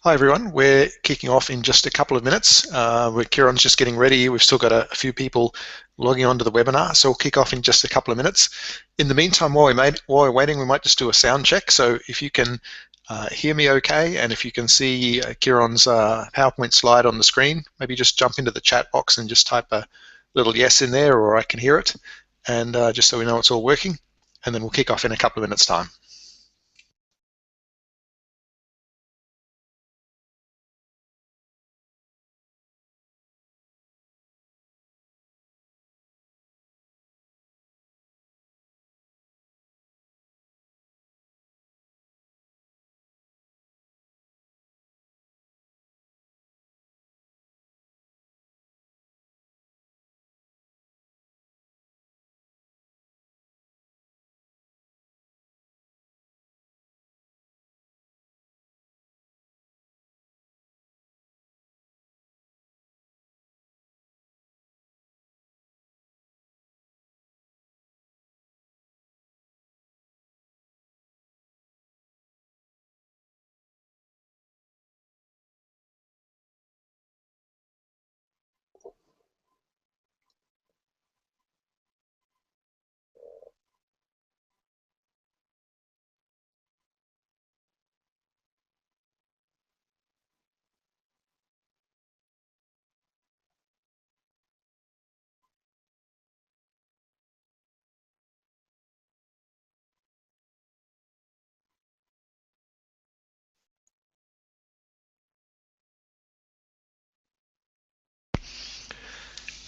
Hi everyone, we're kicking off in just a couple of minutes. Kieran's just getting ready. We've still got a few people logging onto the webinar, so we'll kick off in just a couple of minutes. In the meantime, while we're waiting, we might just do a sound check. So if you can hear me okay, and if you can see Kieran's PowerPoint slide on the screen, maybe just jump into the chat box and just type a little yes in there, or I can hear it, and just so we know it's all working, and then we'll kick off in a couple of minutes' time.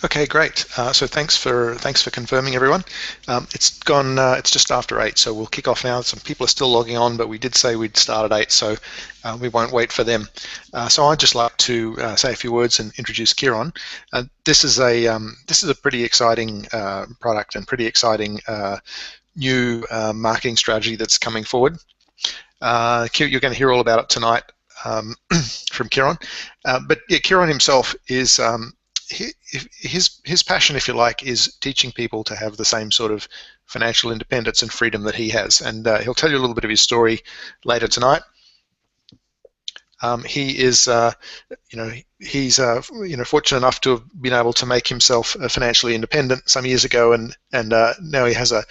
Okay, great. So thanks for confirming, everyone. It's just after 8, so we'll kick off now. Some people are still logging on, but we did say we'd start at 8, so we won't wait for them. So I'd just like to say a few words and introduce Kieran. This is a pretty exciting product and pretty exciting new marketing strategy that's coming forward. You're going to hear all about it tonight from Kieran. But yeah, Kieran himself is his passion, if you like, is teaching people to have the same sort of financial independence and freedom that he has, and he'll tell you a little bit of his story later tonight. He is, he's fortunate enough to have been able to make himself financially independent some years ago, and now he has a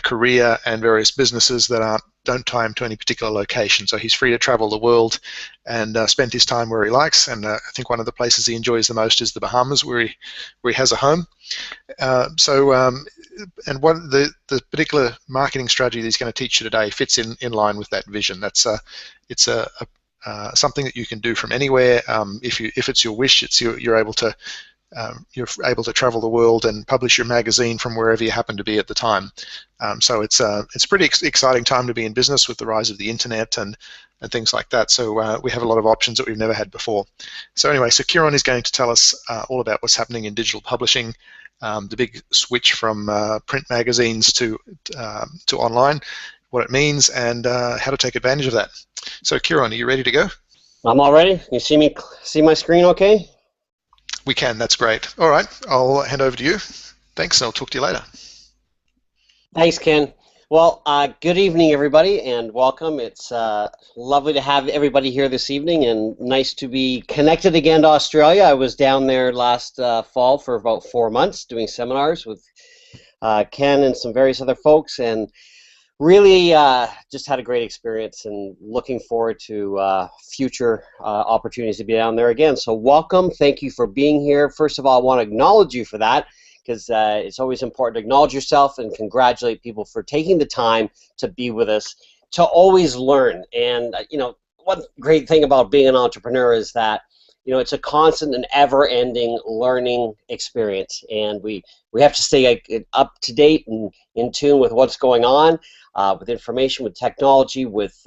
career and various businesses that don't tie him to any particular location. So he's free to travel the world and spend his time where he likes. And I think one of the places he enjoys the most is the Bahamas, where he has a home. And what the particular marketing strategy that he's going to teach you today fits in line with that vision. It's something that you can do from anywhere. If it's your wish, you're able to travel the world and publish your magazine from wherever you happen to be at the time. So it's a pretty exciting time to be in business with the rise of the internet and things like that. So we have a lot of options that we've never had before. So anyway, so Kieran is going to tell us all about what's happening in digital publishing, the big switch from print magazines to online, what it means, and how to take advantage of that. So Kieran, are you ready to go? I'm all ready. You see my screen okay? We can, that's great. All right, I'll hand over to you. Thanks, and I'll talk to you later. Thanks, Ken. Well, good evening, everybody, and welcome. It's lovely to have everybody here this evening, and nice to be connected again to Australia. I was down there last fall for about 4 months doing seminars with Ken and some various other folks, and really just had a great experience, and looking forward to future opportunities to be down there again. So welcome. Thank you for being here. First of all, I want to acknowledge you for that, because it's always important to acknowledge yourself and congratulate people for taking the time to be with us, to always learn. And one great thing about being an entrepreneur is that it's a constant and ever-ending learning experience, and we have to stay up to date and in tune with what's going on, with information, with technology, with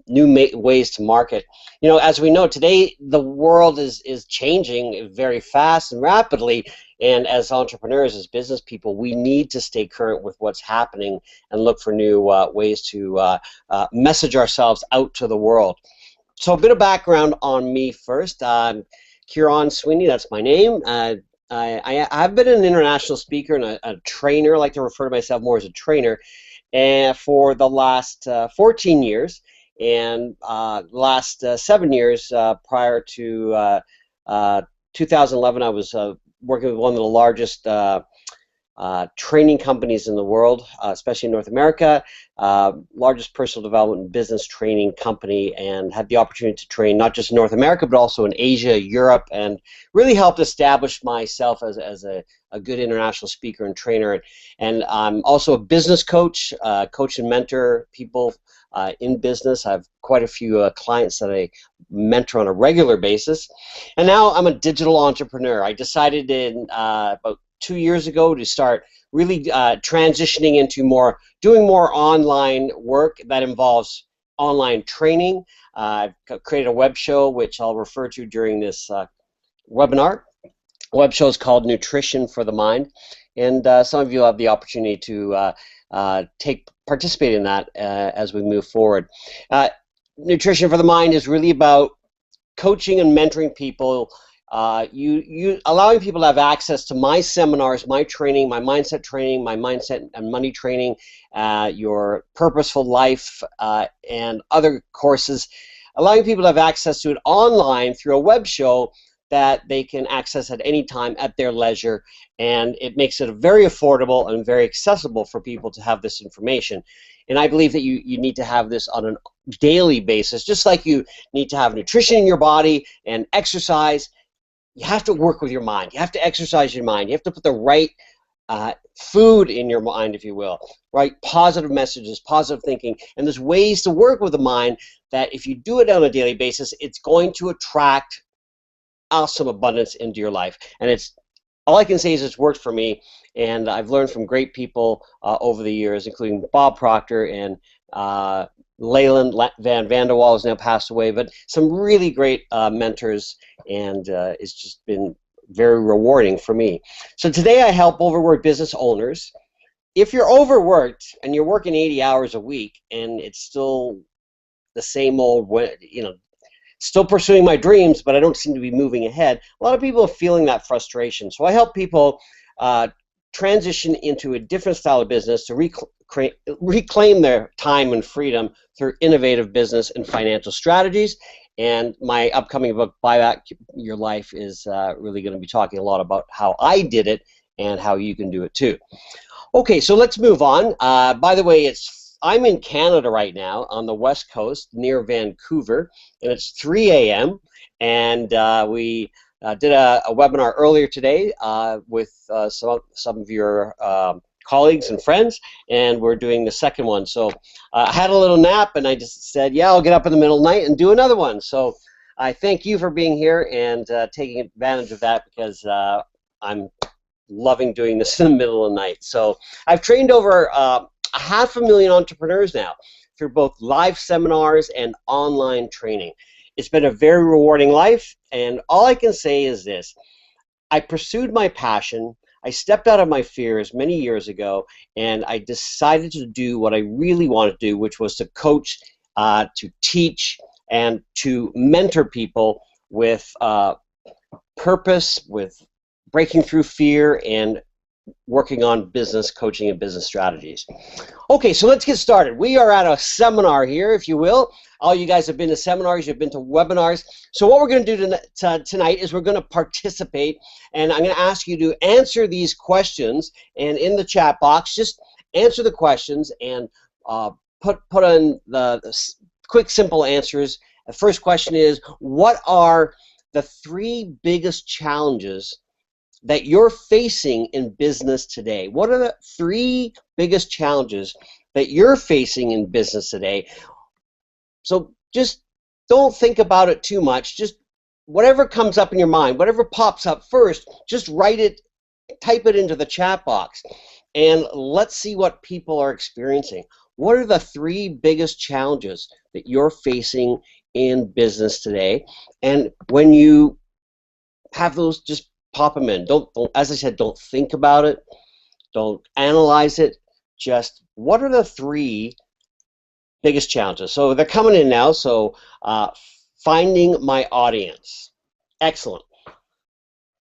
new ways to market. As we know today, the world is changing very fast and rapidly, and as entrepreneurs, as business people, we need to stay current with what's happening and look for new ways to message ourselves out to the world. So a bit of background on me first. Kieran Sweeney, that's my name. I've been an international speaker and a trainer. I like to refer to myself more as a trainer for the last 14 years. And last 7 years prior to 2011, I was working with one of the largest training companies in the world, especially in North America, largest personal development and business training company, and had the opportunity to train not just in North America, but also in Asia, Europe, and really helped establish myself as a good international speaker and trainer. And I'm also a business coach, coach and mentor people in business. I have quite a few clients that I mentor on a regular basis. And now I'm a digital entrepreneur. I decided in about 2 years ago to start really transitioning into doing more online work that involves online training. I've created a web show which I'll refer to during this webinar. The web show is called Nutrition for the Mind, and some of you will have the opportunity to participate in that as we move forward. Nutrition for the Mind is really about coaching and mentoring people, allowing people to have access to my seminars, my training, my mindset and money training, your purposeful life, and other courses, allowing people to have access to it online through a web show that they can access at any time at their leisure, and it makes it very affordable and very accessible for people to have this information. And I believe that you need to have this on a daily basis, just like you need to have nutrition in your body and exercise. You have to work with your mind. You have to exercise your mind. You have to put the right food in your mind, if you will, right? Positive messages, positive thinking. And there's ways to work with the mind that if you do it on a daily basis, it's going to attract awesome abundance into your life. And all I can say is it's worked for me. And I've learned from great people over the years, including Bob Proctor and Leyland Van Vanderwall has now passed away, but some really great mentors, and it's just been very rewarding for me. So today I help overworked business owners. If you're overworked and you're working 80 hours a week and it's still the same old, still pursuing my dreams, but I don't seem to be moving ahead, a lot of people are feeling that frustration. So I help people transition into a different style of business to reclaim their time and freedom through innovative business and financial strategies. And my upcoming book, Buy Back Your Life, is really going to be talking a lot about how I did it and how you can do it too. Okay, so let's move on. By the way, I'm in Canada right now on the West Coast near Vancouver, and it's 3 a.m. And we did a webinar earlier today with some of your colleagues and friends, and we're doing the second one. So I had a little nap, and I just said, yeah, I'll get up in the middle of the night and do another one. So I thank you for being here and taking advantage of that, because I'm loving doing this in the middle of the night. So I've trained over 500,000 entrepreneurs now through both live seminars and online training. It's been a very rewarding life, and all I can say is this: I pursued my passion. I stepped out of my fears many years ago, and I decided to do what I really wanted to do, which was to coach, to teach, and to mentor people with purpose, with breaking through fear, and working on business coaching and business strategies. Okay, so let's get started. We are at a seminar here, if you will. All you guys have been to seminars, you've been to webinars. So what we're going to do tonight is we're going to participate, and I'm going to ask you to answer these questions, and in the chat box, just answer the questions and put on the quick, simple answers. The first question is, what are the 3 biggest challenges that you're facing in business today? What are the 3 biggest challenges that you're facing in business today? So just don't think about it too much. Just whatever comes up in your mind, whatever pops up first, just write it, type it into the chat box, and let's see what people are experiencing. What are the 3 biggest challenges that you're facing in business today? And when you have those, just pop them in. Don't, as I said, don't think about it. Don't analyze it. Just what are the 3 biggest challenges? So they're coming in now. So finding my audience. Excellent.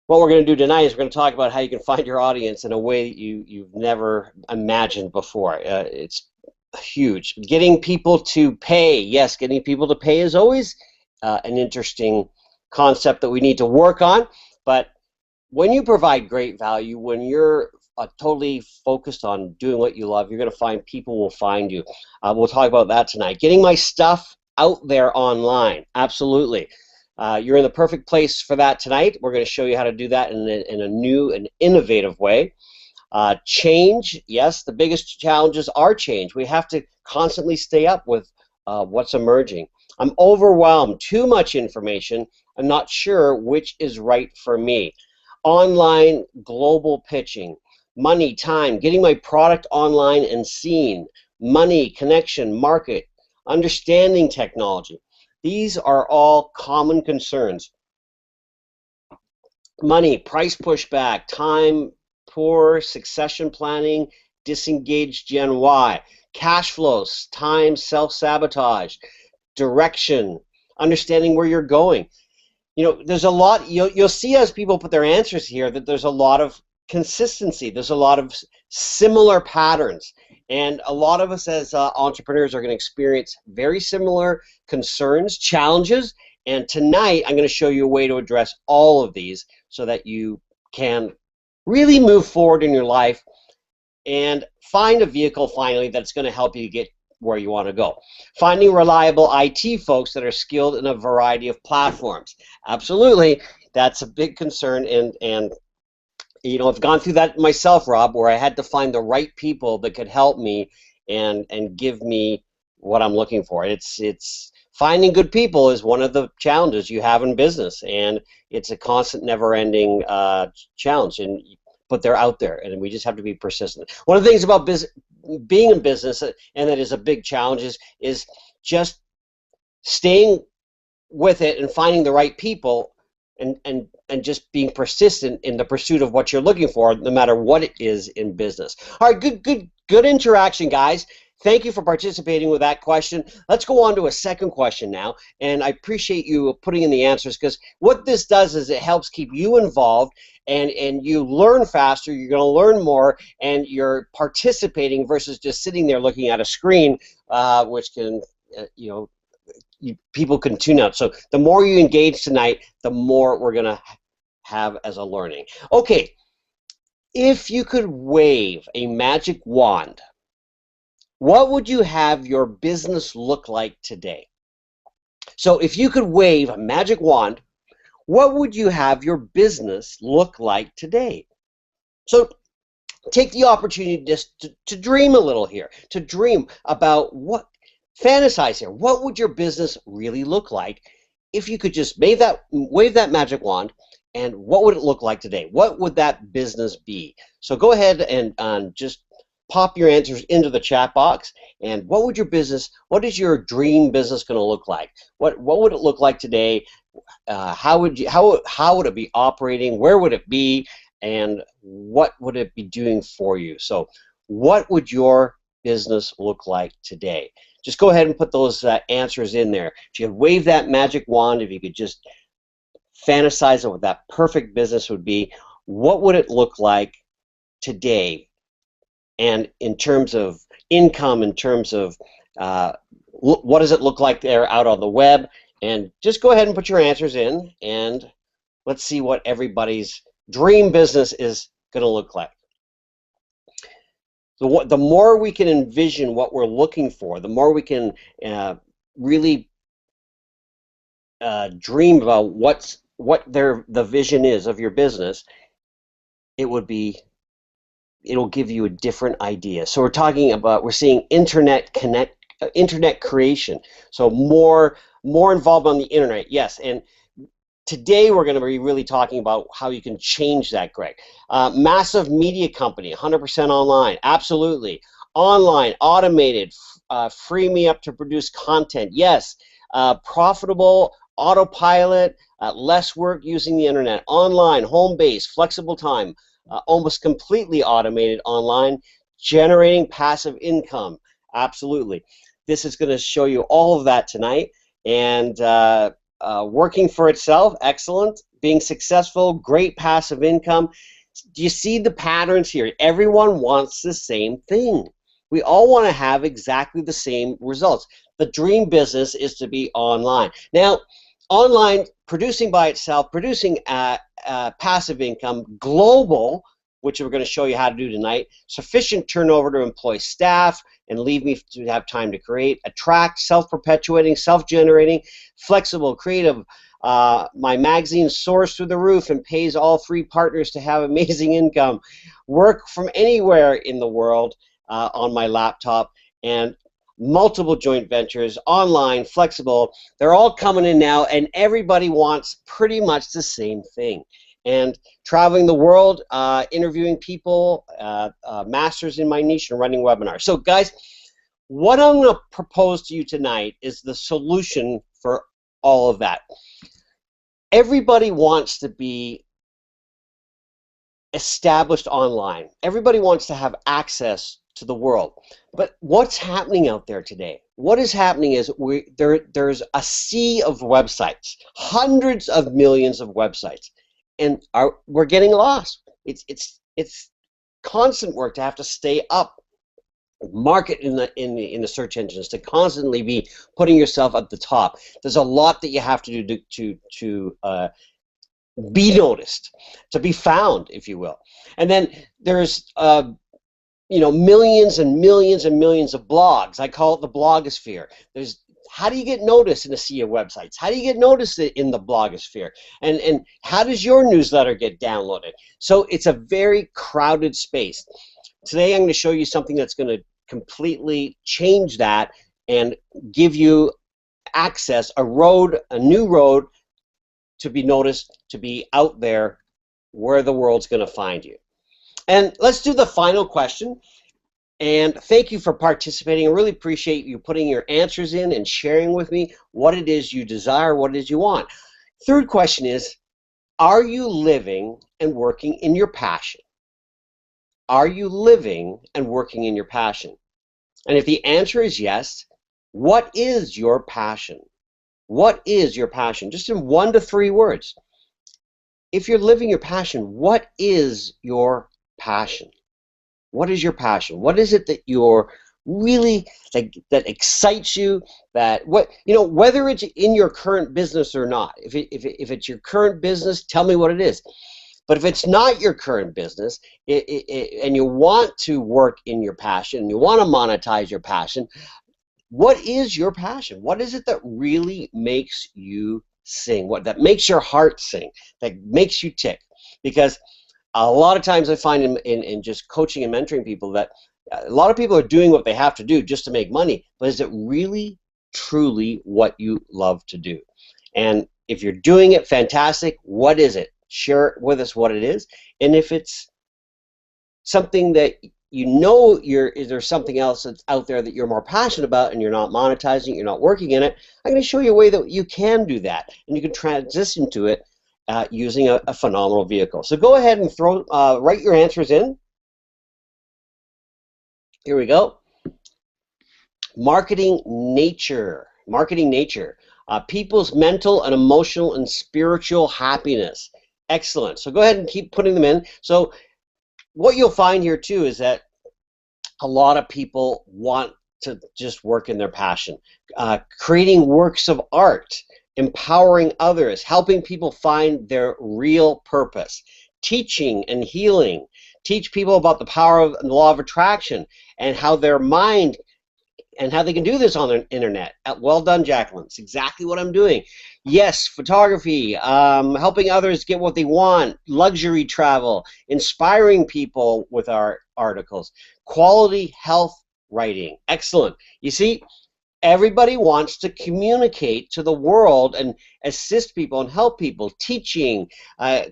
What we're going to do tonight is we're going to talk about how you can find your audience in a way that you've never imagined before. It's huge. Getting people to pay, yes, getting people to pay is always an interesting concept that we need to work on. But when you provide great value, when you're totally focused on doing what you love, you're going to find people will find you. We'll talk about that tonight. Getting my stuff out there online, absolutely. You're in the perfect place for that tonight. We're going to show you how to do that in a new and innovative way. Change, yes, the biggest challenges are change. We have to constantly stay up with what's emerging. I'm overwhelmed, too much information. I'm not sure which is right for me. Online global pitching, money, time, getting my product online and seen, money, connection, market, understanding technology. These are all common concerns. Money, price pushback, time, poor succession planning, disengaged Gen Y, cash flows, time, self-sabotage, direction, understanding where you're going. You know, there's a lot, you'll see as people put their answers here that there's a lot of consistency. There's a lot of similar patterns. And a lot of us as entrepreneurs are going to experience very similar concerns, challenges. And tonight, I'm going to show you a way to address all of these so that you can really move forward in your life and find a vehicle finally that's going to help you get where you want to go. Finding reliable IT folks that are skilled in a variety of platforms. Absolutely, that's a big concern, and you know, I've gone through that myself, Rob, where I had to find the right people that could help me and give me what I'm looking for. It's finding good people is one of the challenges you have in business, and it's a constant, never-ending challenge. But they're out there, and we just have to be persistent. One of the things about being in business, and that is a big challenge, is just staying with it and finding the right people, and just being persistent in the pursuit of what you're looking for, no matter what it is in business. All right, good interaction, guys. Thank you for participating with that question. Let's go on to a second question now, and I appreciate you putting in the answers, because what this does is it helps keep you involved, and you learn faster, you're going to learn more, and you're participating versus just sitting there looking at a screen, which can, you know, people can tune out. So the more you engage tonight, the more we're going to have as a learning. Okay, if you could wave a magic wand, what would you have your business look like today? So if you could wave a magic wand, what would you have your business look like today? So take the opportunity just to dream a little here, to dream about fantasize here. What would your business really look like if you could just wave that magic wand, and what would it look like today? What would that business be? So go ahead and just pop your answers into the chat box. And what is your dream business going to look like? What would it look like today? How would it be operating? Where would it be? And what would it be doing for you? So what would your business look like today? Just go ahead and put those answers in there. If you wave that magic wand, if you could just fantasize of what that perfect business would be, what would it look like today? And in terms of income, in terms of what does it look like there out on the web? And just go ahead and put your answers in, and let's see what everybody's dream business is going to look like. The more we can envision what we're looking for, the more we can really dream about what the vision is of your business, it'll give you a different idea. So we're seeing internet creation. So more involved on the internet, yes. And today we're going to be really talking about how you can change that, Greg. Massive media company, 100% online, absolutely. Online, automated, free me up to produce content, yes. Profitable, autopilot, less work using the internet, online, home-based, flexible time, almost completely automated online, generating passive income, absolutely. This is going to show you all of that tonight. And working for itself, excellent. Being successful, great passive income. Do you see the patterns here? Everyone wants the same thing. We all want to have exactly the same results. The dream business is to be online. Now, online, producing by itself, producing passive income, global, which we're going to show you how to do tonight, sufficient turnover to employ staff and leave me to have time to create, attract, self-perpetuating, self-generating, flexible, creative. My magazine soars through the roof and pays all 3 partners to have amazing income. Work from anywhere in the world on my laptop, and multiple joint ventures, online, flexible. They're all coming in now, and everybody wants pretty much the same thing. And traveling the world, interviewing people, masters in my niche, and running webinars. So guys, what I'm going to propose to you tonight is the solution for all of that. Everybody wants to be established online. Everybody wants to have access to the world. But what's happening out there today? What is happening is there's a sea of websites, hundreds of millions of websites, and we're getting lost. It's constant work to have to stay up, market in the search engines, to constantly be putting yourself at the top. There's a lot that you have to do to be noticed, to be found, if you will. And then there's millions and millions and millions of blogs. I call it the blogosphere. How do you get noticed in a sea of websites? How do you get noticed in the blogosphere? And how does your newsletter get downloaded? So it's a very crowded space. Today I'm going to show you something that's going to completely change that and give you access, a new road to be noticed, to be out there where the world's going to find you. And let's do the final question. And thank you for participating. I really appreciate you putting your answers in and sharing with me what it is you desire, what it is you want. Third question is, are you living and working in your passion? Are you living and working in your passion? And if the answer is yes, what is your passion? What is your passion? Just in 1 to 3 words. If you're living your passion, what is your passion? What is your passion? What is it that you're really, that excites you, whether it's in your current business or not. If it's your current business, tell me what it is. But if it's not your current business, and you want to work in your passion, you want to monetize your passion, what is your passion? What is it that really makes you sing? That makes your heart sing, that makes you tick? Because a lot of times I find in just coaching and mentoring people that a lot of people are doing what they have to do just to make money, but is it really, truly what you love to do? And if you're doing it, fantastic. What is it? Share with us what it is. And if it's something that there's something else that's out there that you're more passionate about and you're not monetizing, you're not working in it, I'm going to show you a way that you can do that, and you can transition to it using a phenomenal vehicle. So go ahead and write your answers in. Here we go. Marketing nature. Marketing nature. People's mental and emotional and spiritual happiness. Excellent. So go ahead and keep putting them in. So what you'll find here too is that a lot of people want to just work in their passion. Creating works of art, empowering others, helping people find their real purpose, teaching and healing, teach people about the power of the law of attraction and how their mind and how they can do this on the internet. Well done, Jacqueline. It's exactly what I'm doing. Yes, photography, helping others get what they want, luxury travel, inspiring people with our articles, quality health writing. Excellent. You see, everybody wants to communicate to the world and assist people and help people, teaching,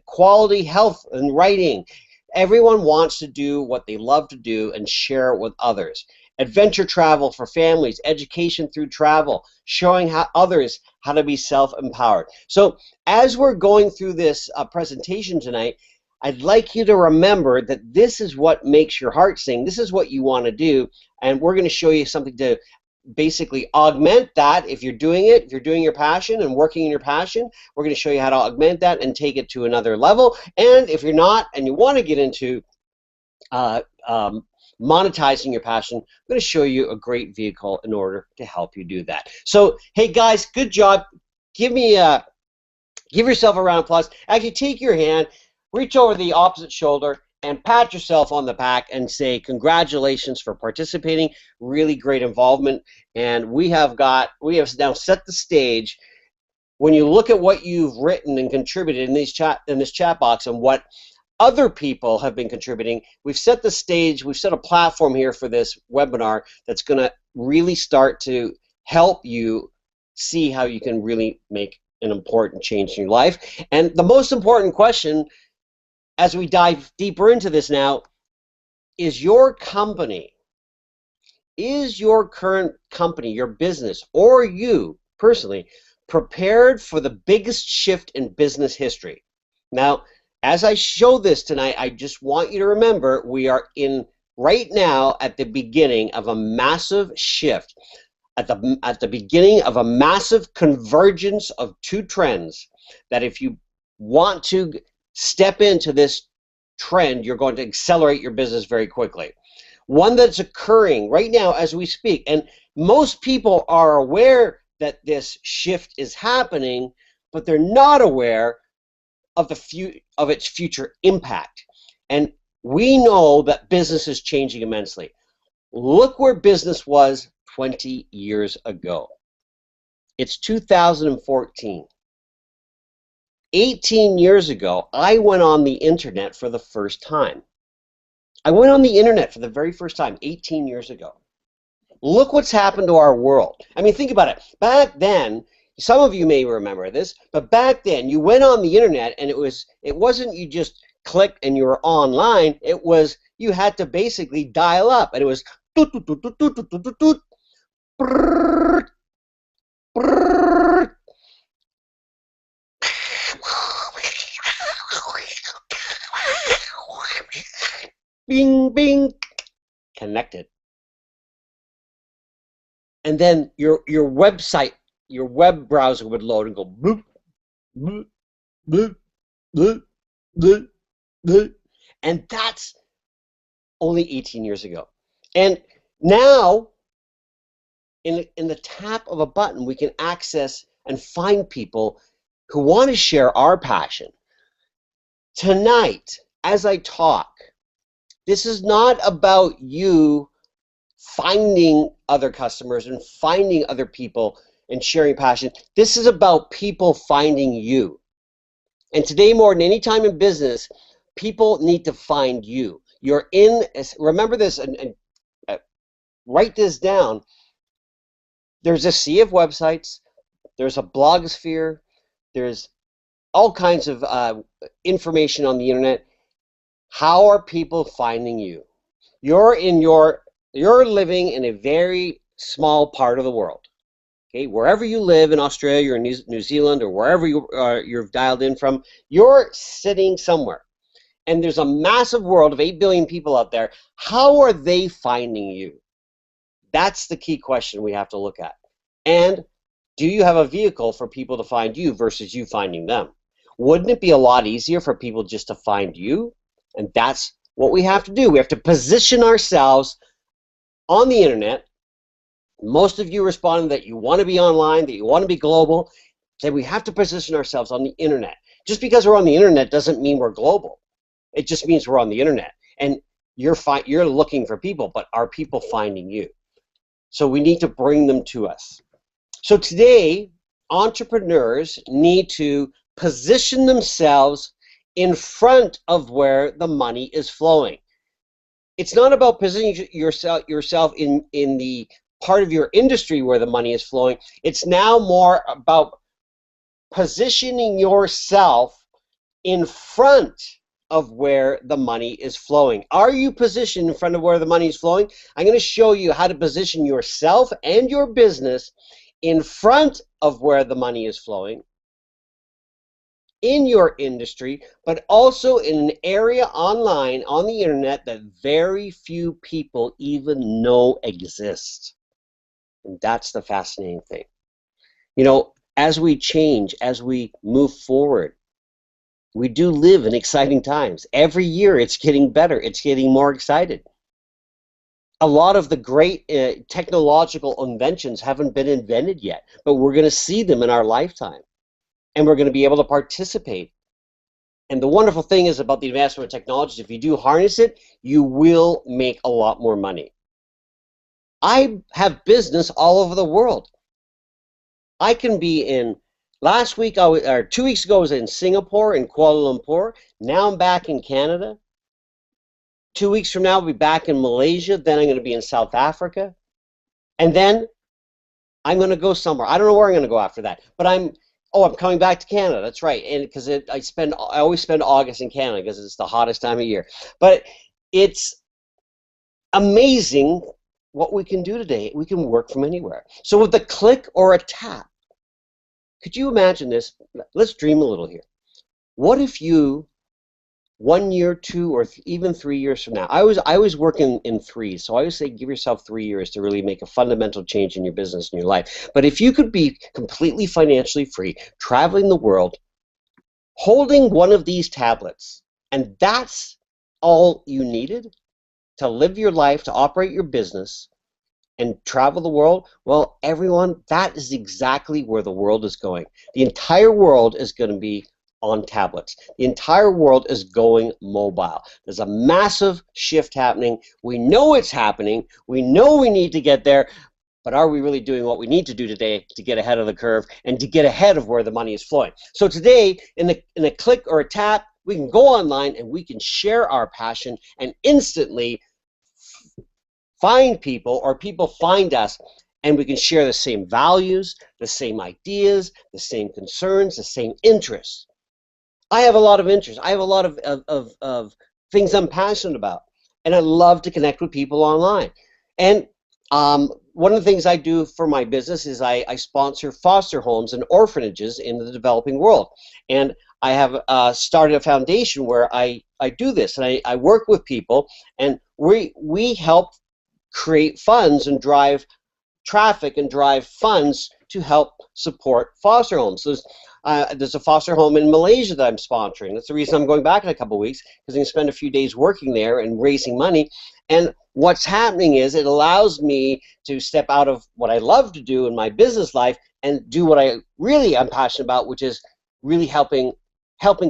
quality health and writing. Everyone wants to do what they love to do and share it with others. Adventure travel for families, education through travel, showing others how to be self-empowered. So as we're going through this presentation tonight, I'd like you to remember that this is what makes your heart sing. This is what you want to do, and we're going to show you something to basically augment that. If you're doing it, if you're doing your passion and working in your passion, we're going to show you how to augment that and take it to another level. And if you're not and you want to get into monetizing your passion, I'm going to show you a great vehicle in order to help you do that. So, hey guys, good job. Give yourself a round of applause. Actually, take your hand, reach over the opposite shoulder, and pat yourself on the back and say congratulations for participating. Really great involvement, and we have now set the stage. When you look at what you've written and contributed in this chat box and what other people have been contributing, we've set the stage, we've set a platform here for this webinar that's going to really start to help you see how you can really make an important change in your life. And the most important question, as we dive deeper into this now, is your company, is your current company, your business, or you personally prepared for the biggest shift in business history? Now, as I show this tonight, I just want you to remember we are right now at the beginning of a massive shift, at the beginning of a massive convergence of two trends that if you want to step into this trend, you're going to accelerate your business very quickly. One that's occurring right now as we speak, and most people are aware that this shift is happening, but they're not aware of its future impact. And we know that business is changing immensely. Look where business was 20 years ago. It's 2014. 18 years ago, I went on the internet for the first time. I went on the internet for the very first time 18 years ago. Look what's happened to our world. I mean, think about it. Back then, some of you may remember this, but back then you went on the internet and it wasn't you just clicked and you were online. It was you had to basically dial up, and it was toot, toot, toot, toot, toot, toot, toot, toot, toot, brrr, brrr. Bing, bing, connected. And then your website, your web browser would load and go bloop, bloop, bloop, bloop, bloop, bloop. And that's only 18 years ago. And now, in the tap of a button, we can access and find people who want to share our passion. Tonight, as I talk, this is not about you finding other customers and finding other people and sharing passion. This is about people finding you. And today, more than any time in business, people need to find you. Remember this and write this down. There's a sea of websites. There's a blogosphere. There's all kinds of information on the internet. How are people finding you? You're living in a very small part of the world. Okay, wherever you live in Australia or New Zealand or wherever you're dialed in from, you're sitting somewhere. And there's a massive world of 8 billion people out there. How are they finding you? That's the key question we have to look at. And do you have a vehicle for people to find you versus you finding them? Wouldn't it be a lot easier for people just to find you? And that's what we have to do. We have to position ourselves on the internet. Most of you responded that you want to be online, that you want to be global. That we have to position ourselves on the internet. Just because we're on the internet doesn't mean we're global. It just means we're on the internet. And you're looking for people, but are people finding you? So we need to bring them to us. So today, entrepreneurs need to position themselves in front of where the money is flowing. It's not about positioning yourself in the part of your industry where the money is flowing. It's now more about positioning yourself in front of where the money is flowing. Are you positioned in front of where the money is flowing? I'm going to show you how to position yourself and your business in front of where the money is flowing in your industry, but also in an area online on the internet that very few people even know exists. And that's the fascinating thing. You know, as we change, as we move forward, we do live in exciting times. Every year it's getting better. It's getting more excited. A lot of the great technological inventions haven't been invented yet, but we're going to see them in our lifetime, and we're going to be able to participate. And the wonderful thing is about the advancement of technology, if you do harness it, you will make a lot more money. I have business all over the world. I can be in, last week, or 2 weeks ago, I was in Singapore, in Kuala Lumpur. Now I'm back in Canada. 2 weeks from now, I'll be back in Malaysia. Then I'm going to be in South Africa. And then I'm going to go somewhere. I don't know where I'm going to go after that. But I'm coming back to Canada. That's right. And because I always spend August in Canada because it's the hottest time of year. But it's amazing what we can do today. We can work from anywhere. So with a click or a tap, could you imagine this? Let's dream a little here. What if you, 1 year, 2, or even 3 years from now, I always work in threes, so I always say give yourself 3 years to really make a fundamental change in your business and your life. But if you could be completely financially free, traveling the world, holding one of these tablets, and that's all you needed to live your life, to operate your business, and travel the world, well, everyone, that is exactly where the world is going. The entire world is going to be on tablets. The entire world is going mobile. There's a massive shift happening. We know it's happening. We know we need to get there, but are we really doing what we need to do today to get ahead of the curve and to get ahead of where the money is flowing? So today, in a click or a tap, we can go online and we can share our passion and instantly find people, or people find us, and we can share the same values, the same ideas, the same concerns, the same interests. I have a lot of interests. I have a lot of things I'm passionate about, and I love to connect with people online. And one of the things I do for my business is I sponsor foster homes and orphanages in the developing world. And I have started a foundation where I do this, and I work with people, and we help create funds and drive traffic and drive funds to help support foster homes. So there's a foster home in Malaysia that I'm sponsoring. That's the reason I'm going back in a couple of weeks, because I'm going to spend a few days working there and raising money. And what's happening is it allows me to step out of what I love to do in my business life and do what I really am passionate about, which is really helping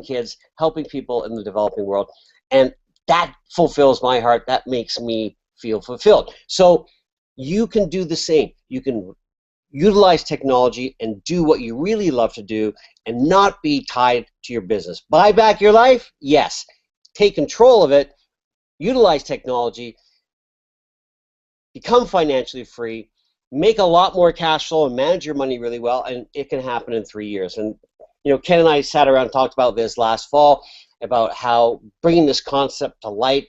kids, helping people in the developing world. And that fulfills my heart. That makes me feel fulfilled. So you can do the same. You can utilize technology and do what you really love to do and not be tied to your business. Buy back your life? Yes. Take control of it. Utilize technology. Become financially free. Make a lot more cash flow and manage your money really well, and it can happen in 3 years. And Ken and I sat around and talked about this last fall, about how bringing this concept to light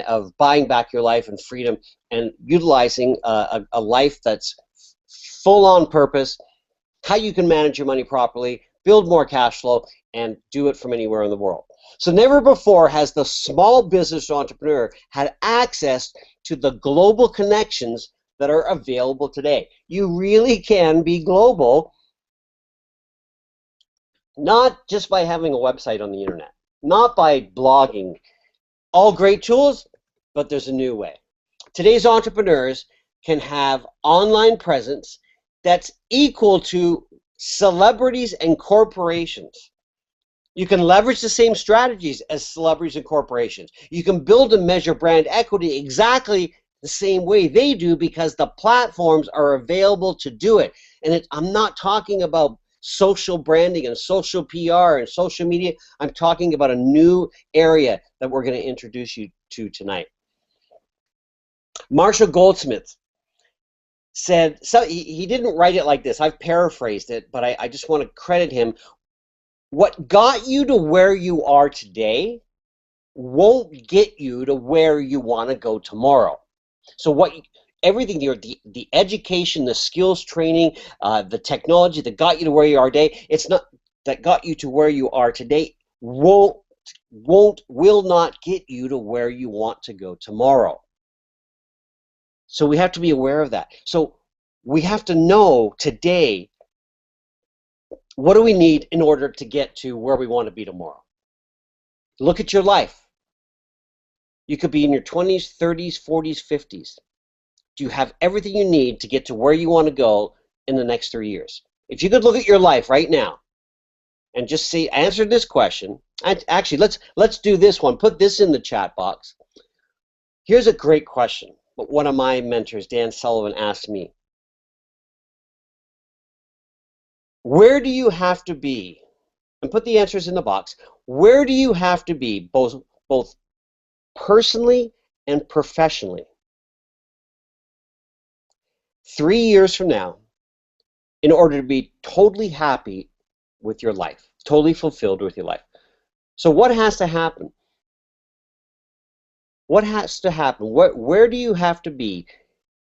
of buying back your life and freedom and utilizing a life that's full on purpose, how you can manage your money properly, build more cash flow, and do it from anywhere in the world. So never before has the small business entrepreneur had access to the global connections that are available today. You really can be global, not just by having a website on the internet, not by blogging. All great tools, but there's a new way. Today's entrepreneurs can have online presence that's equal to celebrities and corporations. You can leverage the same strategies as celebrities and corporations. You can build and measure brand equity exactly the same way they do, because the platforms are available to do it. And I'm not talking about social branding and social PR and social media. I'm talking about a new area that we're going to introduce you to tonight. Marshall Goldsmith said, so he didn't write it like this. I've paraphrased it, but I just want to credit him. What got you to where you are today won't get you to where you want to go tomorrow. So everything, the education, the skills training, the technology that got you to where you are today, it's not that got you to where you are today, will not get you to where you want to go tomorrow. So we have to be aware of that. So we have to know today, what do we need in order to get to where we want to be tomorrow? Look at your life. You could be in your 20s, 30s, 40s, 50s. do you have everything you need to get to where you want to go in the next 3 years? If you could look at your life right now and just see, answer this question. Actually, let's do this one. Put this in the chat box. Here's a great question. But one of my mentors, Dan Sullivan, asked me, where do you have to be? And put the answers in the box. Where do you have to be, both personally and professionally, 3 years from now, in order to be totally happy with your life, totally fulfilled with your life? So what has to happen? What has to happen? Where do you have to be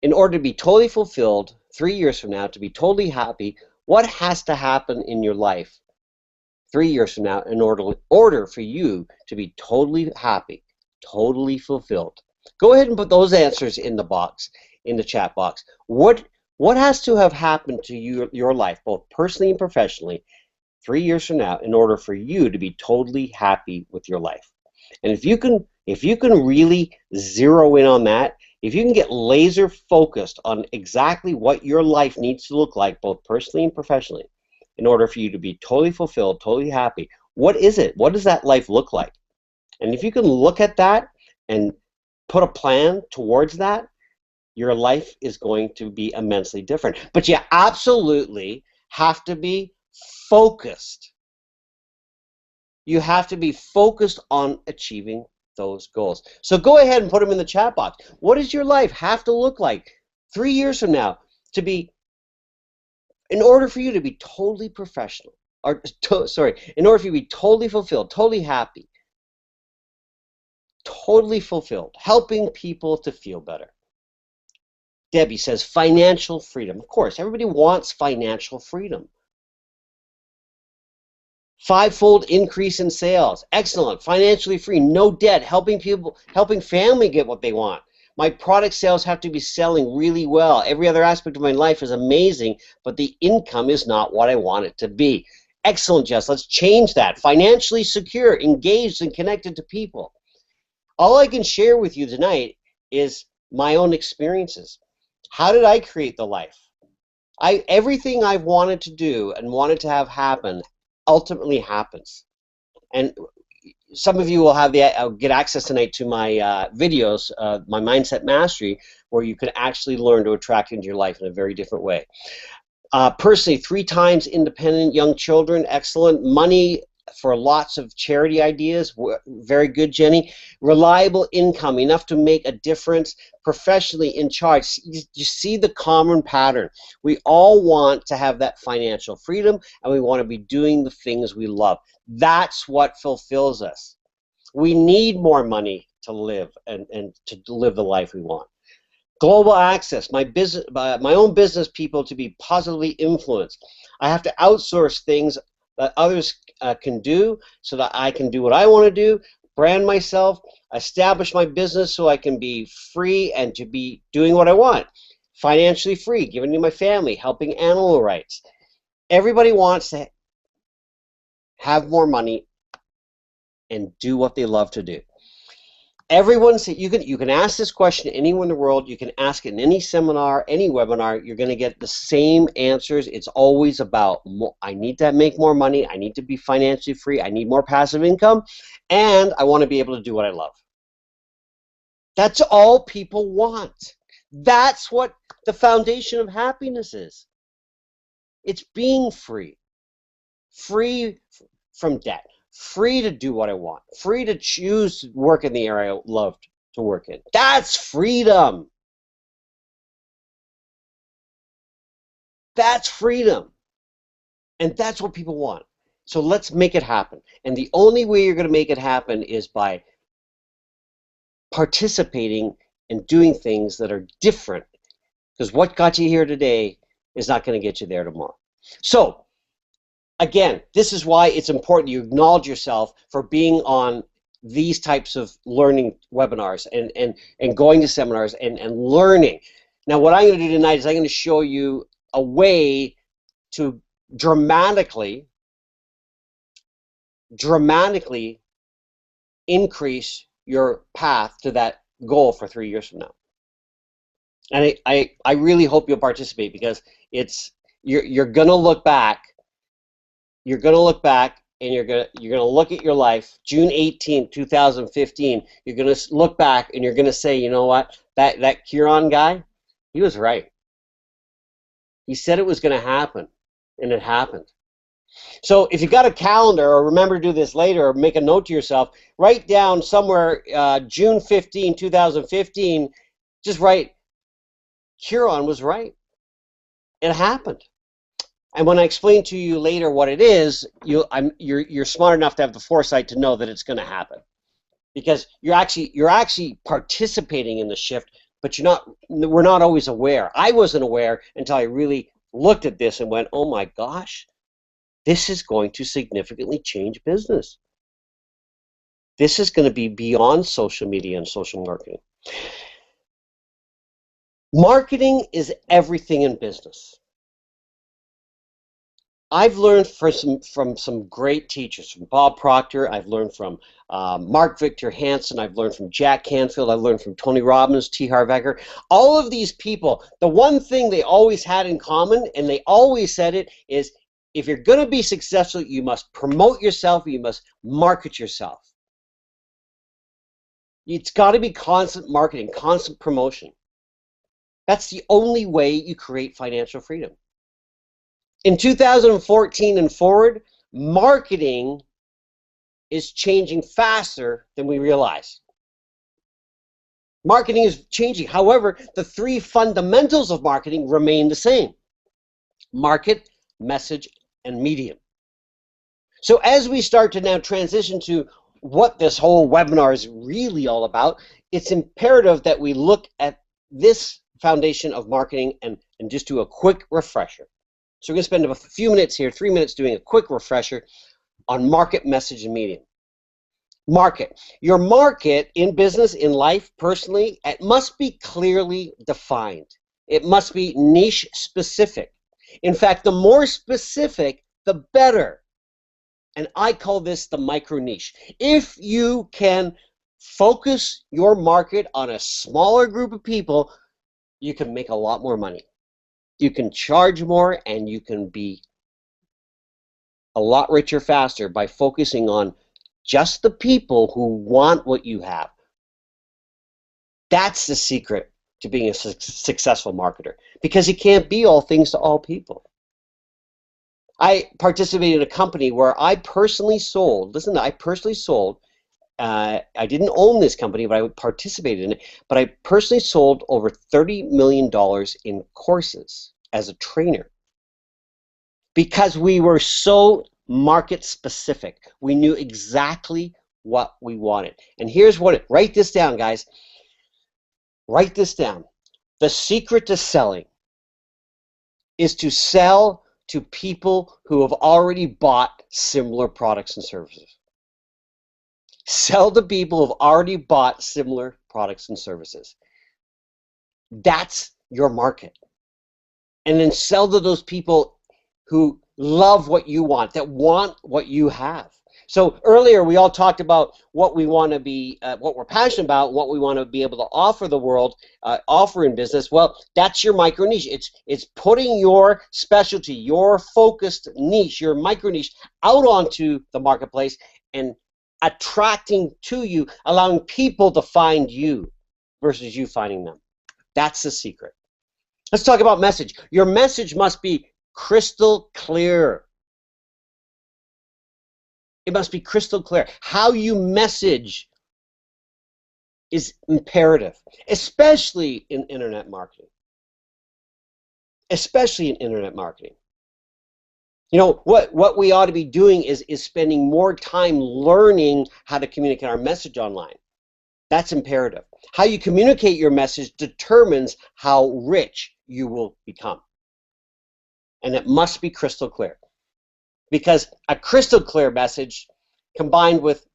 in order to be totally fulfilled 3 years from now, to be totally happy? What has to happen in your life 3 years from now in order for you to be totally happy, totally fulfilled? Go ahead and put those answers in the box, in the chat box. What has to have happened to your life, both personally and professionally, 3 years from now in order for you to be totally happy with your life? And if you can really zero in on that, if you can get laser focused on exactly what your life needs to look like, both personally and professionally, in order for you to be totally fulfilled, totally happy, what is it? What does that life look like? And if you can look at that and put a plan towards that, your life is going to be immensely different. But you absolutely have to be focused. You have to be focused on achieving those goals. So go ahead and put them in the chat box. What does your life have to look like 3 years from now to be, in order for you to be totally professional, or in order for you to be totally fulfilled, totally happy, totally fulfilled, helping people to feel better? Debbie says financial freedom. Of course, everybody wants financial freedom. 5-fold increase in sales. Excellent. Financially free, no debt, helping people, helping family get what they want. My product sales have to be selling really well. Every other aspect of my life is amazing, but the income is not what I want it to be. Excellent, Jess. Let's change that. Financially secure, engaged, and connected to people. All I can share with you tonight is my own experiences. How did I create the life? Everything I've wanted to do and wanted to have happen ultimately happens. And some of you will have get access tonight to my videos, my Mindset Mastery, where you can actually learn to attract into your life in a very different way. Personally, 3 times independent young children, excellent. Money for lots of charity ideas, very good, Jenny. Reliable income, enough to make a difference. Professionally in charge. You see the common pattern. We all want to have that financial freedom, and we want to be doing the things we love. That's what fulfills us. We need more money to live and to live the life we want. Global access, my own business people to be positively influenced. I have to outsource things that others can do so that I can do what I want to do, brand myself, establish my business so I can be free and to be doing what I want. Financially free, giving to my family, helping animal rights. Everybody wants to have more money and do what they love to do. Everyone, you can ask this question to anyone in the world. You can ask it in any seminar, any webinar. You're going to get the same answers. It's always about, I need to make more money. I need to be financially free. I need more passive income. And I want to be able to do what I love. That's all people want. That's what the foundation of happiness is. It's being free. Free from debt. Free to do what I want. Free to choose to work in the area I love to work in. That's freedom. That's freedom. And that's what people want. So let's make it happen. And the only way you're going to make it happen is by participating and doing things that are different. Because what got you here today is not going to get you there tomorrow. So, again, this is why it's important you acknowledge yourself for being on these types of learning webinars and going to seminars and learning. Now, what I'm going to do tonight is I'm going to show you a way to dramatically increase your path to that goal for 3 years from now. And I really hope you'll participate, because you're gonna look back. You're gonna look back, and you're gonna look at your life, June 18th, 2015. You're gonna look back and you're gonna say, you know what? That Kieran guy, he was right. He said it was gonna happen, and it happened. So if you got a calendar, or remember to do this later, or make a note to yourself, write down somewhere June 2015. Just write, Huron was right. It happened. And when I explain to you later what it is, you're smart enough to have the foresight to know that it's going to happen, because you're actually participating in the shift, but we're not always aware. I wasn't aware until I really looked at this and went, oh my gosh, this is going to significantly change business. This is going to be beyond social media and social marketing. Marketing is everything in business. I've learned from some great teachers, from Bob Proctor. I've learned from Mark Victor Hansen. I've learned from Jack Canfield. I've learned from Tony Robbins, T. Harv Eker. All of these people, the one thing they always had in common, and they always said it, is if you're going to be successful, you must promote yourself, you must market yourself. It's got to be constant marketing, constant promotion. That's the only way you create financial freedom. In 2014 and forward, marketing is changing faster than we realize. Marketing is changing. However, the three fundamentals of marketing remain the same: market, message, and medium. So as we start to now transition to what this whole webinar is really all about, it's imperative that we look at this foundation of marketing and just do a quick refresher. So we're going to spend a few minutes here, 3 minutes, doing a quick refresher on market, message, and medium. Market. Your market in business, in life, personally, it must be clearly defined. It must be niche specific. In fact, the more specific, the better. And I call this the micro niche. If you can focus your market on a smaller group of people, you can make a lot more money. You can charge more, and you can be a lot richer faster by focusing on just the people who want what you have. That's the secret to being a successful marketer, because you can't be all things to all people. I participated in a company where I personally sold, listen, I personally sold, I didn't own this company, but I participated in it, but I personally sold over $30 million in courses as a trainer, because we were so market specific. We knew exactly what we wanted. And here's what write this down, guys. Write this down. The secret to selling is to sell to people who have already bought similar products and services. Sell to people who have already bought similar products and services. That's your market. And then sell to those people who love what you want, that want what you have. So earlier we all talked about what we want to be, what we're passionate about, what we want to be able to offer the world, offer in business. Well, that's your micro niche. It's putting your specialty, your focused niche, your micro niche out onto the marketplace and attracting to you, allowing people to find you versus you finding them. That's the secret. Let's talk about message. Your message must be crystal clear. It must be crystal clear. How you message is imperative, especially in internet marketing. Especially in internet marketing. You know, what we ought to be doing is spending more time learning how to communicate our message online. That's imperative. How you communicate your message determines how rich you will become. And it must be crystal clear. Because a crystal clear message combined with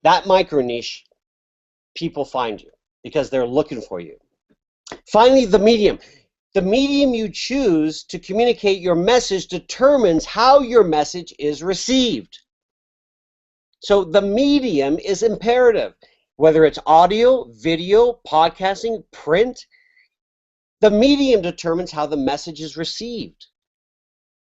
that micro niche, people find you because they're looking for you. Finally, the medium. The medium you choose to communicate your message determines how your message is received. So the medium is imperative. Whether it's audio, video, podcasting, print, The medium determines how the message is received.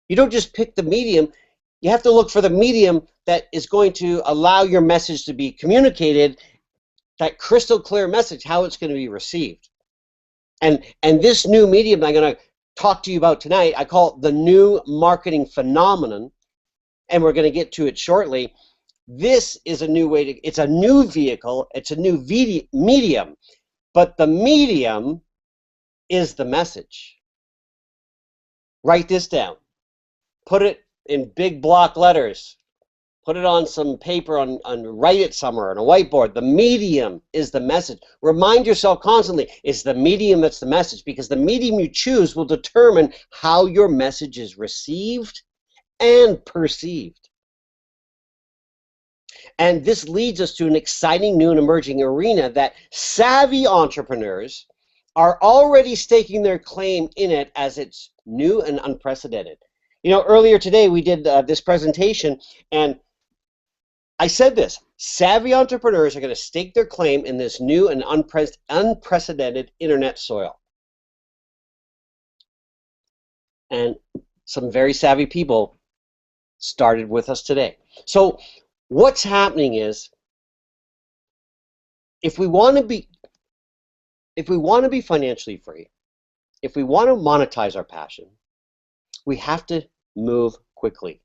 You don't just pick the medium. You have to look for the medium that is going to allow your message to be communicated, that crystal clear message, how it's going to be received. And this new medium I'm going to talk to you about tonight, I call it the new marketing phenomenon, and we're going to get to it shortly. This is a new way to, it's a new vehicle, it's a new medium, but the medium is the message. Write this down. Put it in big block letters. Put it on some paper, write it somewhere on a whiteboard. The medium is the message. Remind yourself constantly, it's the medium that's the message, because the medium you choose will determine how your message is received and perceived. And this leads us to an exciting new and emerging arena that savvy entrepreneurs are already staking their claim in it as it's new and unprecedented. You know, earlier today we did this presentation, and I said this: savvy entrepreneurs are going to stake their claim in this new and unprecedented internet soil. And some very savvy people started with us today. So what's happening is, if we want to be financially free, if we want to monetize our passion, we have to move quickly.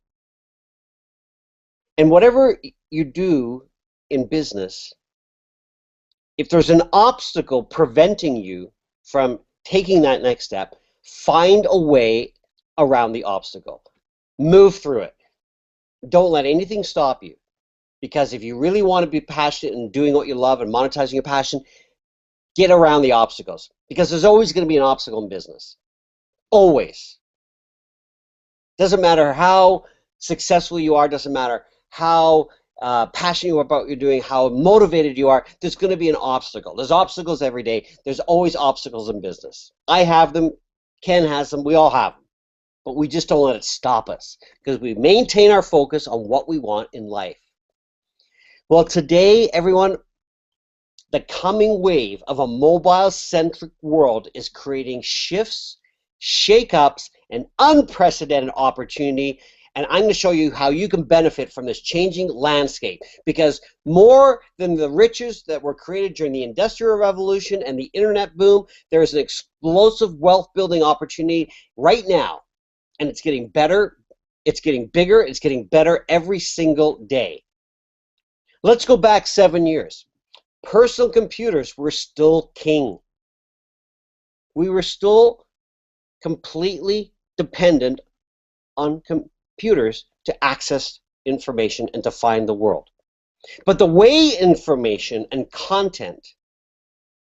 And whatever you do in business, if there's an obstacle preventing you from taking that next step, find a way around the obstacle. Move through it. Don't let anything stop you. Because if you really want to be passionate in doing what you love and monetizing your passion, get around the obstacles. Because there's always going to be an obstacle in business. Always. Doesn't matter how successful you are, doesn't matter how passionate you are about what you're doing, how motivated you are, there's going to be an obstacle. There's obstacles every day. There's always obstacles in business. I have them. Ken has them. We all have them. But we just don't let it stop us, because we maintain our focus on what we want in life. Well, today, everyone, the coming wave of a mobile-centric world is creating shifts, shake-ups, and unprecedented opportunity. And I'm going to show you how you can benefit from this changing landscape, because more than the riches that were created during the Industrial Revolution and the internet boom, there is an explosive wealth building opportunity right now. And it's getting better, it's getting bigger, it's getting better every single day. Let's go back 7 years. Personal computers were still king. We were still completely dependent on computers to access information and to find the world. But the way information and content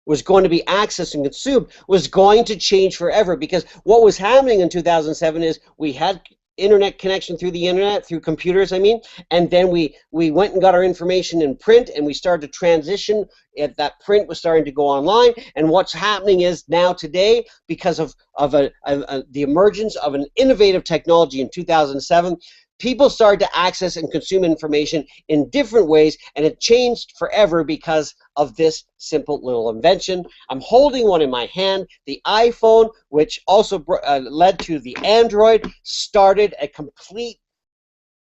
was going to be accessed and consumed was going to change forever, because what was happening in 2007 is we had internet connection through the internet, through computers, and then we went and got our information in print, and we started to transition. That print was starting to go online, and what's happening is now today, because of the emergence of an innovative technology in 2007, people started to access and consume information in different ways, and it changed forever because of this simple little invention. I'm holding one in my hand. The iPhone, which also led to the Android, started a complete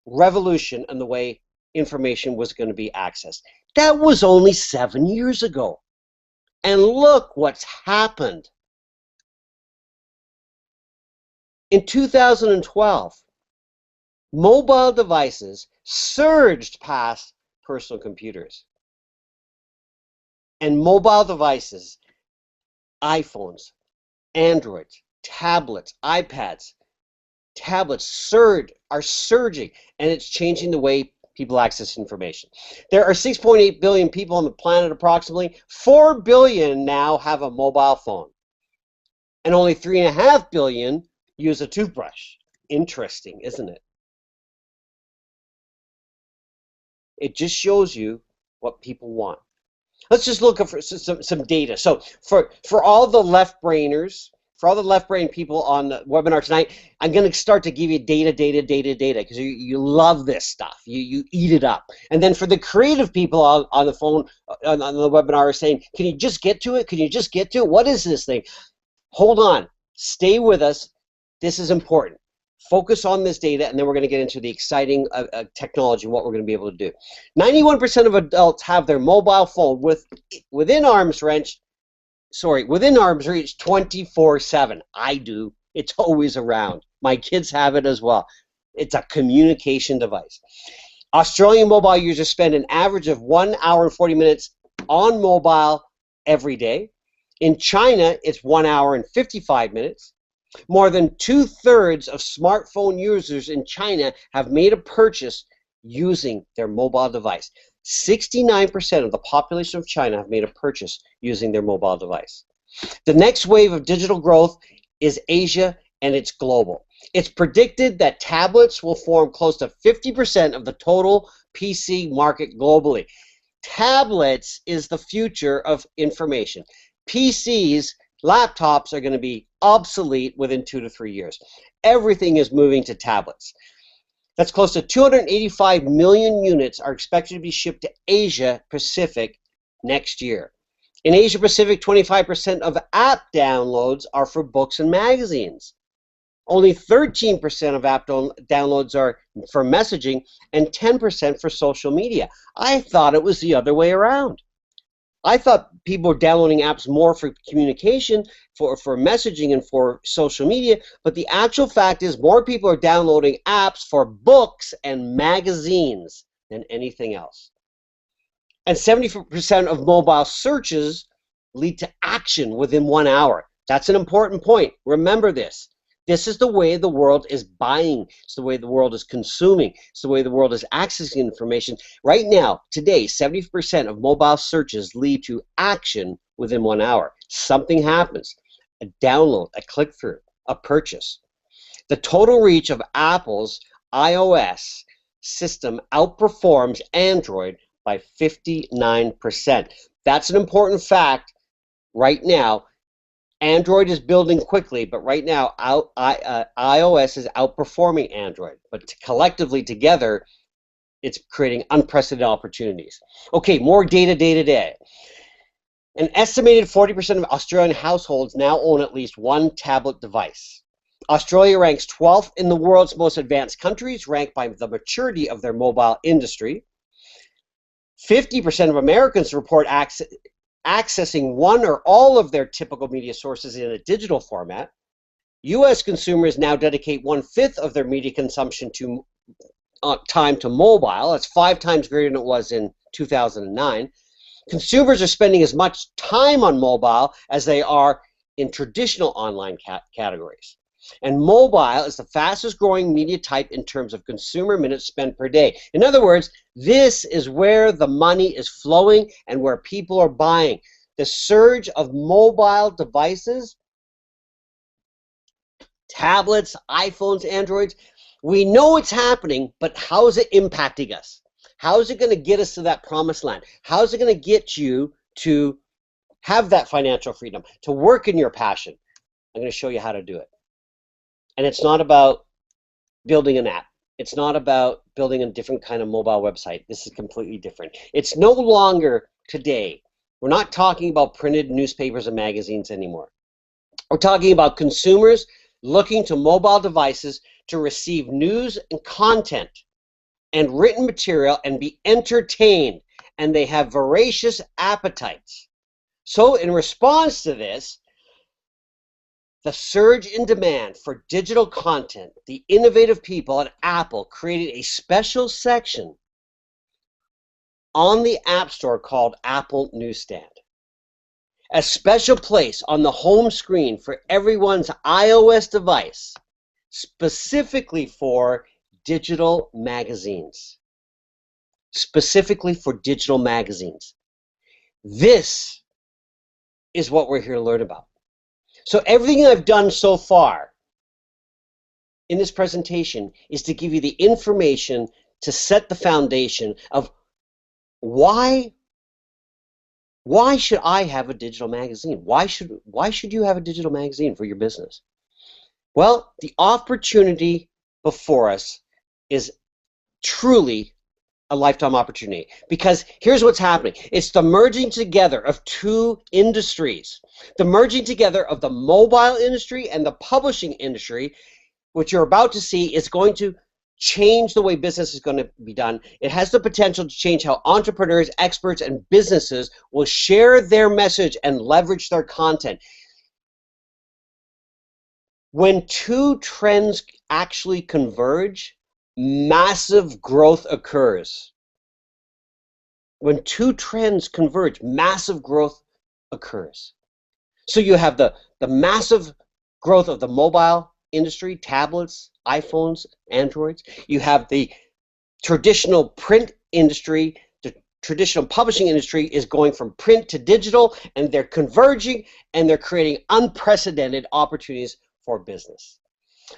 revolution in the way information was going to be accessed. That was only 7 years ago. And look what's happened. In 2012, mobile devices surged past personal computers. And mobile devices, iPhones, Androids, tablets, iPads, are surging, and it's changing the way people access information. There are 6.8 billion people on the planet approximately. 4 billion now have a mobile phone. And only 3.5 billion use a toothbrush. Interesting, isn't it? It just shows you what people want. Let's just look for some data. So for all the left brainers, for all the left brain people on the webinar tonight, I'm going to start to give you data, because you love this stuff. You eat it up. And then for the creative people on the phone, on the webinar, saying, can you just get to it? Can you just get to it? What is this thing? Hold on, stay with us. This is important. Focus on this data, and then we're going to get into the exciting technology, what we're going to be able to do. 91% of adults have their mobile phone within arm's reach 24/7. I do. It's always around. My kids have it as well. It's a communication device. Australian mobile users spend an average of 1 hour and 40 minutes on mobile every day. In China, it's 1 hour and 55 minutes. More than 2/3 of smartphone users in China have made a purchase using their mobile device. 69% of the population of China have made a purchase using their mobile device. The next wave of digital growth is Asia, and it's global. It's predicted that tablets will form close to 50% of the total PC market globally. Tablets is the future of information. PCs, laptops are going to be obsolete within 2 to 3 years. Everything is moving to tablets. That's close to 285 million units are expected to be shipped to Asia Pacific next year. In Asia Pacific, 25% of app downloads are for books and magazines. Only 13% of app downloads are for messaging and 10% for social media. I thought it was the other way around. I thought people were downloading apps more for communication, for messaging, and for social media, but the actual fact is more people are downloading apps for books and magazines than anything else. And 70% of mobile searches lead to action within 1 hour. That's an important point. Remember this. This is the way the world is buying. It's the way the world is consuming. It's the way the world is accessing information. Right now, today, 70% of mobile searches lead to action within 1 hour. Something happens. A download, a click-through, a purchase. The total reach of Apple's iOS system outperforms Android by 59%. That's an important fact right now. Android is building quickly, but right now iOS is outperforming Android. But collectively together, it's creating unprecedented opportunities. Okay, more data. An estimated 40% of Australian households now own at least one tablet device. Australia ranks 12th in the world's most advanced countries, ranked by the maturity of their mobile industry. 50% of Americans report accessing one or all of their typical media sources in a digital format. U.S. consumers now dedicate 1/5 of their media consumption to time to mobile. That's 5 times greater than it was in 2009. Consumers are spending as much time on mobile as they are in traditional online categories. And mobile is the fastest growing media type in terms of consumer minutes spent per day. In other words, this is where the money is flowing and where people are buying. The surge of mobile devices, tablets, iPhones, Androids, we know it's happening, but how is it impacting us? How is it going to get us to that promised land? How is it going to get you to have that financial freedom, to work in your passion? I'm going to show you how to do it. And it's not about building an app. It's not about building a different kind of mobile website. This is completely different. It's no longer today. We're not talking about printed newspapers and magazines anymore. We're talking about consumers looking to mobile devices to receive news and content and written material and be entertained, and they have voracious appetites. So in response to this, the surge in demand for digital content, the innovative people at Apple created a special section on the App Store called Apple Newsstand. A special place on the home screen for everyone's iOS device, specifically for digital magazines. Specifically for digital magazines. This is what we're here to learn about. So everything I've done so far in this presentation is to give you the information to set the foundation of why should I have a digital magazine? Why should you have a digital magazine for your business? Well, the opportunity before us is truly a lifetime opportunity, because here's what's happening. It's the merging together of two industries. The merging together of the mobile industry and the publishing industry, which you're about to see, is going to change the way business is going to be done. It has the potential to change how entrepreneurs, experts, and businesses will share their message and leverage their content. When two trends actually converge, massive growth occurs. When two trends converge, massive growth occurs. So you have the massive growth of the mobile industry, tablets, iPhones, Androids. You have the traditional print industry. The traditional publishing industry is going from print to digital, and they're converging, and they're creating unprecedented opportunities for business.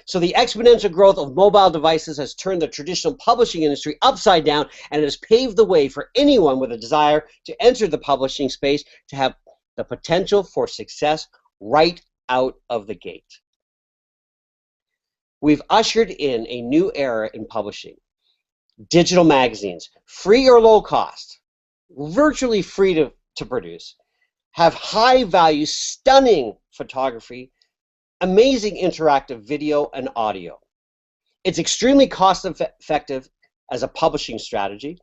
So the exponential growth of mobile devices has turned the traditional publishing industry upside down, and it has paved the way for anyone with a desire to enter the publishing space to have the potential for success right out of the gate. We've ushered in a new era in publishing. Digital magazines, free or low cost, virtually free to produce, have high value, stunning photography, amazing interactive video and audio. It's extremely cost effective as a publishing strategy.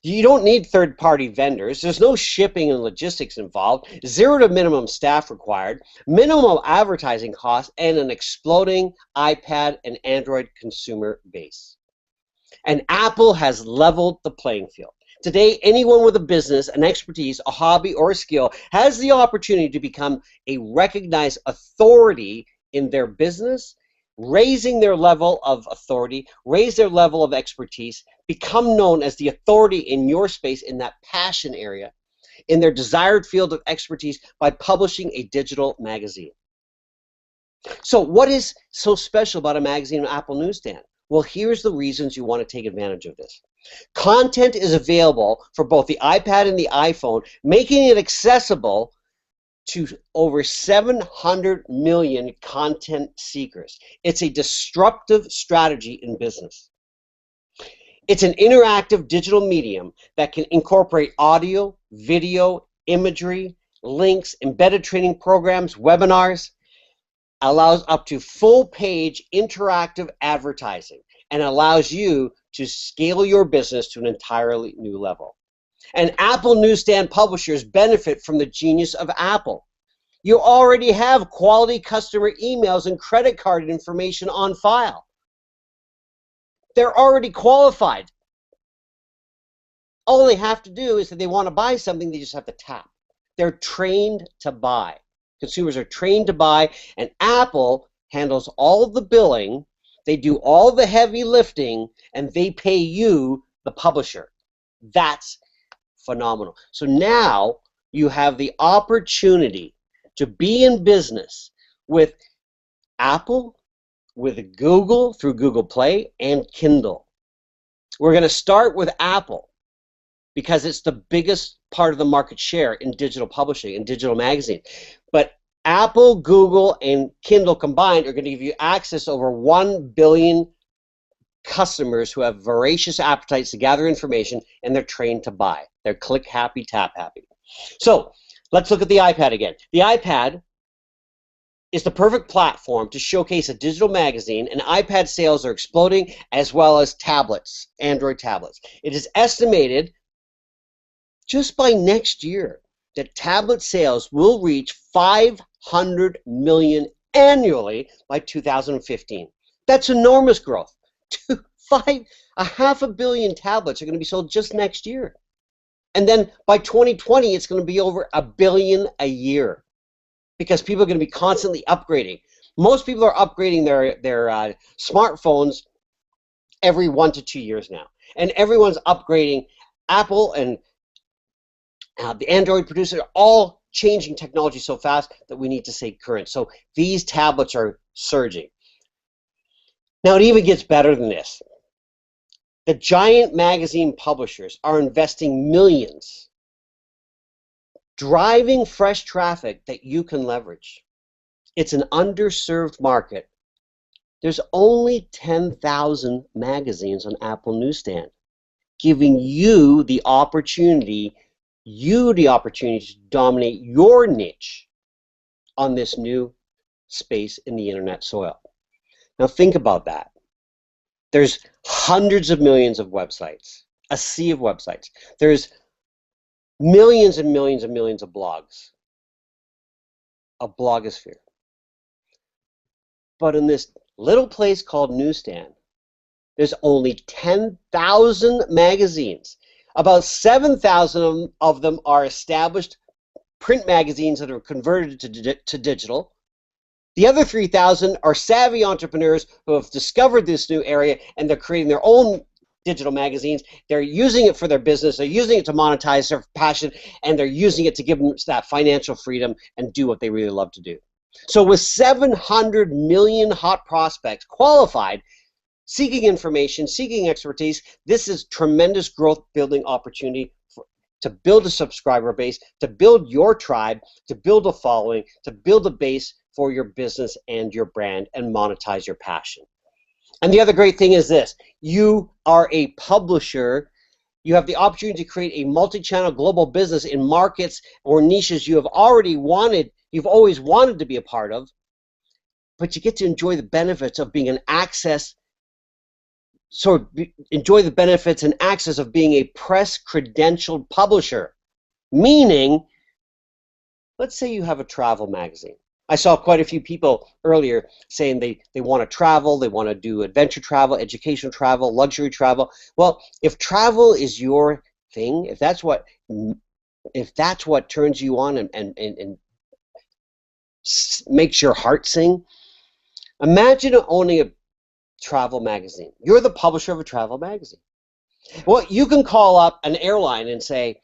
You don't need third-party vendors. There's no shipping and logistics involved, zero to minimum staff required, minimum advertising costs, and an exploding iPad and Android consumer base. And Apple has leveled the playing field. Today, anyone with a business, an expertise, a hobby, or a skill has the opportunity to become a recognized authority in their business, raising their level of authority, raise their level of expertise, become known as the authority in your space, in that passion area, in their desired field of expertise, by publishing a digital magazine. So what is so special about a magazine on Apple Newsstand? Well, here's the reasons you want to take advantage of this. Content is available for both the iPad and the iPhone, making it accessible to over 700 million content seekers. It's a disruptive strategy in business. It's an interactive digital medium that can incorporate audio, video, imagery, links, embedded training programs, webinars, allows up to full-page interactive advertising, and allows you to scale your business to an entirely new level. And Apple Newsstand publishers benefit from the genius of Apple. You already have quality customer emails and credit card information on file. They're already qualified. All they have to do is, if they want to buy something, they just have to tap. They're trained to buy. Consumers are trained to buy, and Apple handles all of the billing. They do all the heavy lifting, and they pay you, the publisher. That's phenomenal. So now you have the opportunity to be in business with Apple, with Google through Google Play, and Kindle. We're going to start with Apple because it's the biggest part of the market share in digital publishing and digital magazine. But Apple, Google, and Kindle combined are going to give you access to over 1 billion customers who have voracious appetites to gather information, and they're trained to buy. They're click happy, tap happy. So let's look at the iPad again. The iPad is the perfect platform to showcase a digital magazine, and iPad sales are exploding, as well as tablets, Android tablets. It is estimated just by next year that tablet sales will reach 500 million annually by 2015. That's enormous growth. Half a billion tablets are going to be sold just next year. And then by 2020, it's going to be over 1 billion a year, because people are going to be constantly upgrading. Most people are upgrading their smartphones every 1 to 2 years now. And everyone's upgrading. Apple and the Android producers are all changing technology so fast that we need to stay current. So these tablets are surging. Now it even gets better than this. The giant magazine publishers are investing millions, driving fresh traffic that you can leverage. It's an underserved market. There's only 10,000 magazines on Apple Newsstand. giving you the opportunity to dominate your niche on this new space in the internet soil. Now think about that. There's hundreds of millions of websites, a sea of websites. There's millions and millions and millions of blogs, a blogosphere. But in this little place called Newsstand, there's only 10,000 magazines. About 7,000 of them are established print magazines that are converted to digital. The other 3,000 are savvy entrepreneurs who have discovered this new area, and they're creating their own digital magazines. They're using it for their business. They're using it to monetize their passion, and they're using it to give them that financial freedom and do what they really love to do. So with 700 million hot prospects qualified, seeking information, seeking expertise, this is tremendous growth building opportunity to build a subscriber base, to build your tribe, to build a following, to build a base for your business and your brand, and monetize your passion. And the other great thing is this: you are a publisher. You have the opportunity to create a multi-channel global business in markets or niches you've always wanted to be a part of, but you get to enjoy the benefits of being enjoy the benefits and access of being a press credentialed publisher. Meaning, let's say you have a travel magazine. I saw quite a few people earlier saying they want to travel, they want to do adventure travel, educational travel, luxury travel. Well, if travel is your thing, if that's what turns you on and makes your heart sing, imagine owning a travel magazine. You're the publisher of a travel magazine. Well, you can call up an airline and say,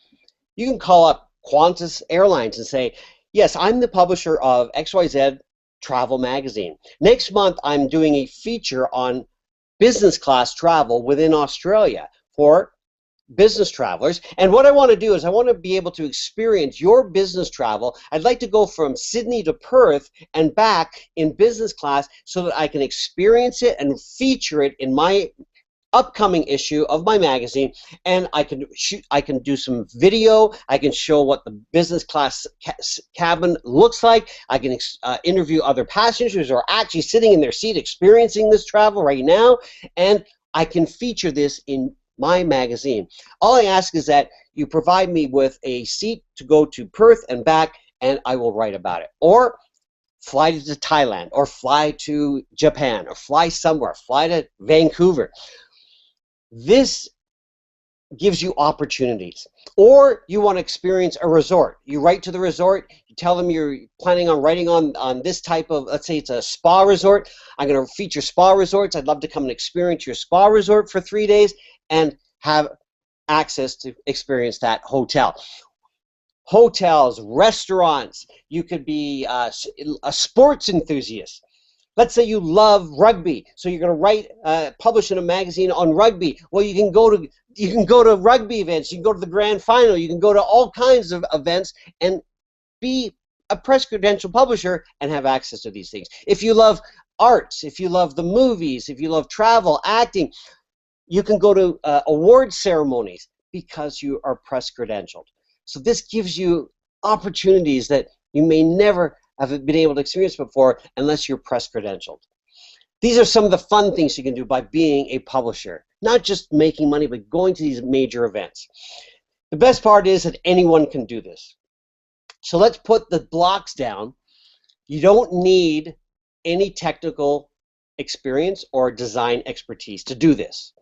you can call up Qantas Airlines and say, yes, I'm the publisher of XYZ Travel Magazine. Next month, I'm doing a feature on business class travel within Australia for business travelers. And what I want to do is I want to be able to experience your business travel. I'd like to go from Sydney to Perth and back in business class so that I can experience it and feature it in my upcoming issue of my magazine, and I can do some video. I can show what the business class cabin looks like. I can interview other passengers who are actually sitting in their seat experiencing this travel right now, and I can feature this in my magazine. All I ask is that you provide me with a seat to go to Perth and back, and I will write about it. Or fly to Thailand, or fly to Japan, or fly somewhere, fly to Vancouver. This gives you opportunities. Or you want to experience a resort. You write to the resort, you tell them you're planning on writing on this type of, let's say it's a spa resort. I'm going to feature spa resorts. I'd love to come and experience your spa resort for 3 days and have access to experience that hotel. Hotels, restaurants, you could be a sports enthusiast. Let's say you love rugby, so you're going to publish in a magazine on rugby. Well, you can go to rugby events, you can go to the grand final, you can go to all kinds of events and be a press credential publisher and have access to these things. If you love arts, if you love the movies, if you love travel, acting, you can go to award ceremonies because you are press credentialed. So this gives you opportunities that you may never have been able to experience before unless you're press credentialed. These are some of the fun things you can do by being a publisher. Not just making money, but going to these major events. The best part is that anyone can do this. So let's put the blocks down. You don't need any technical experience or design expertise to do this.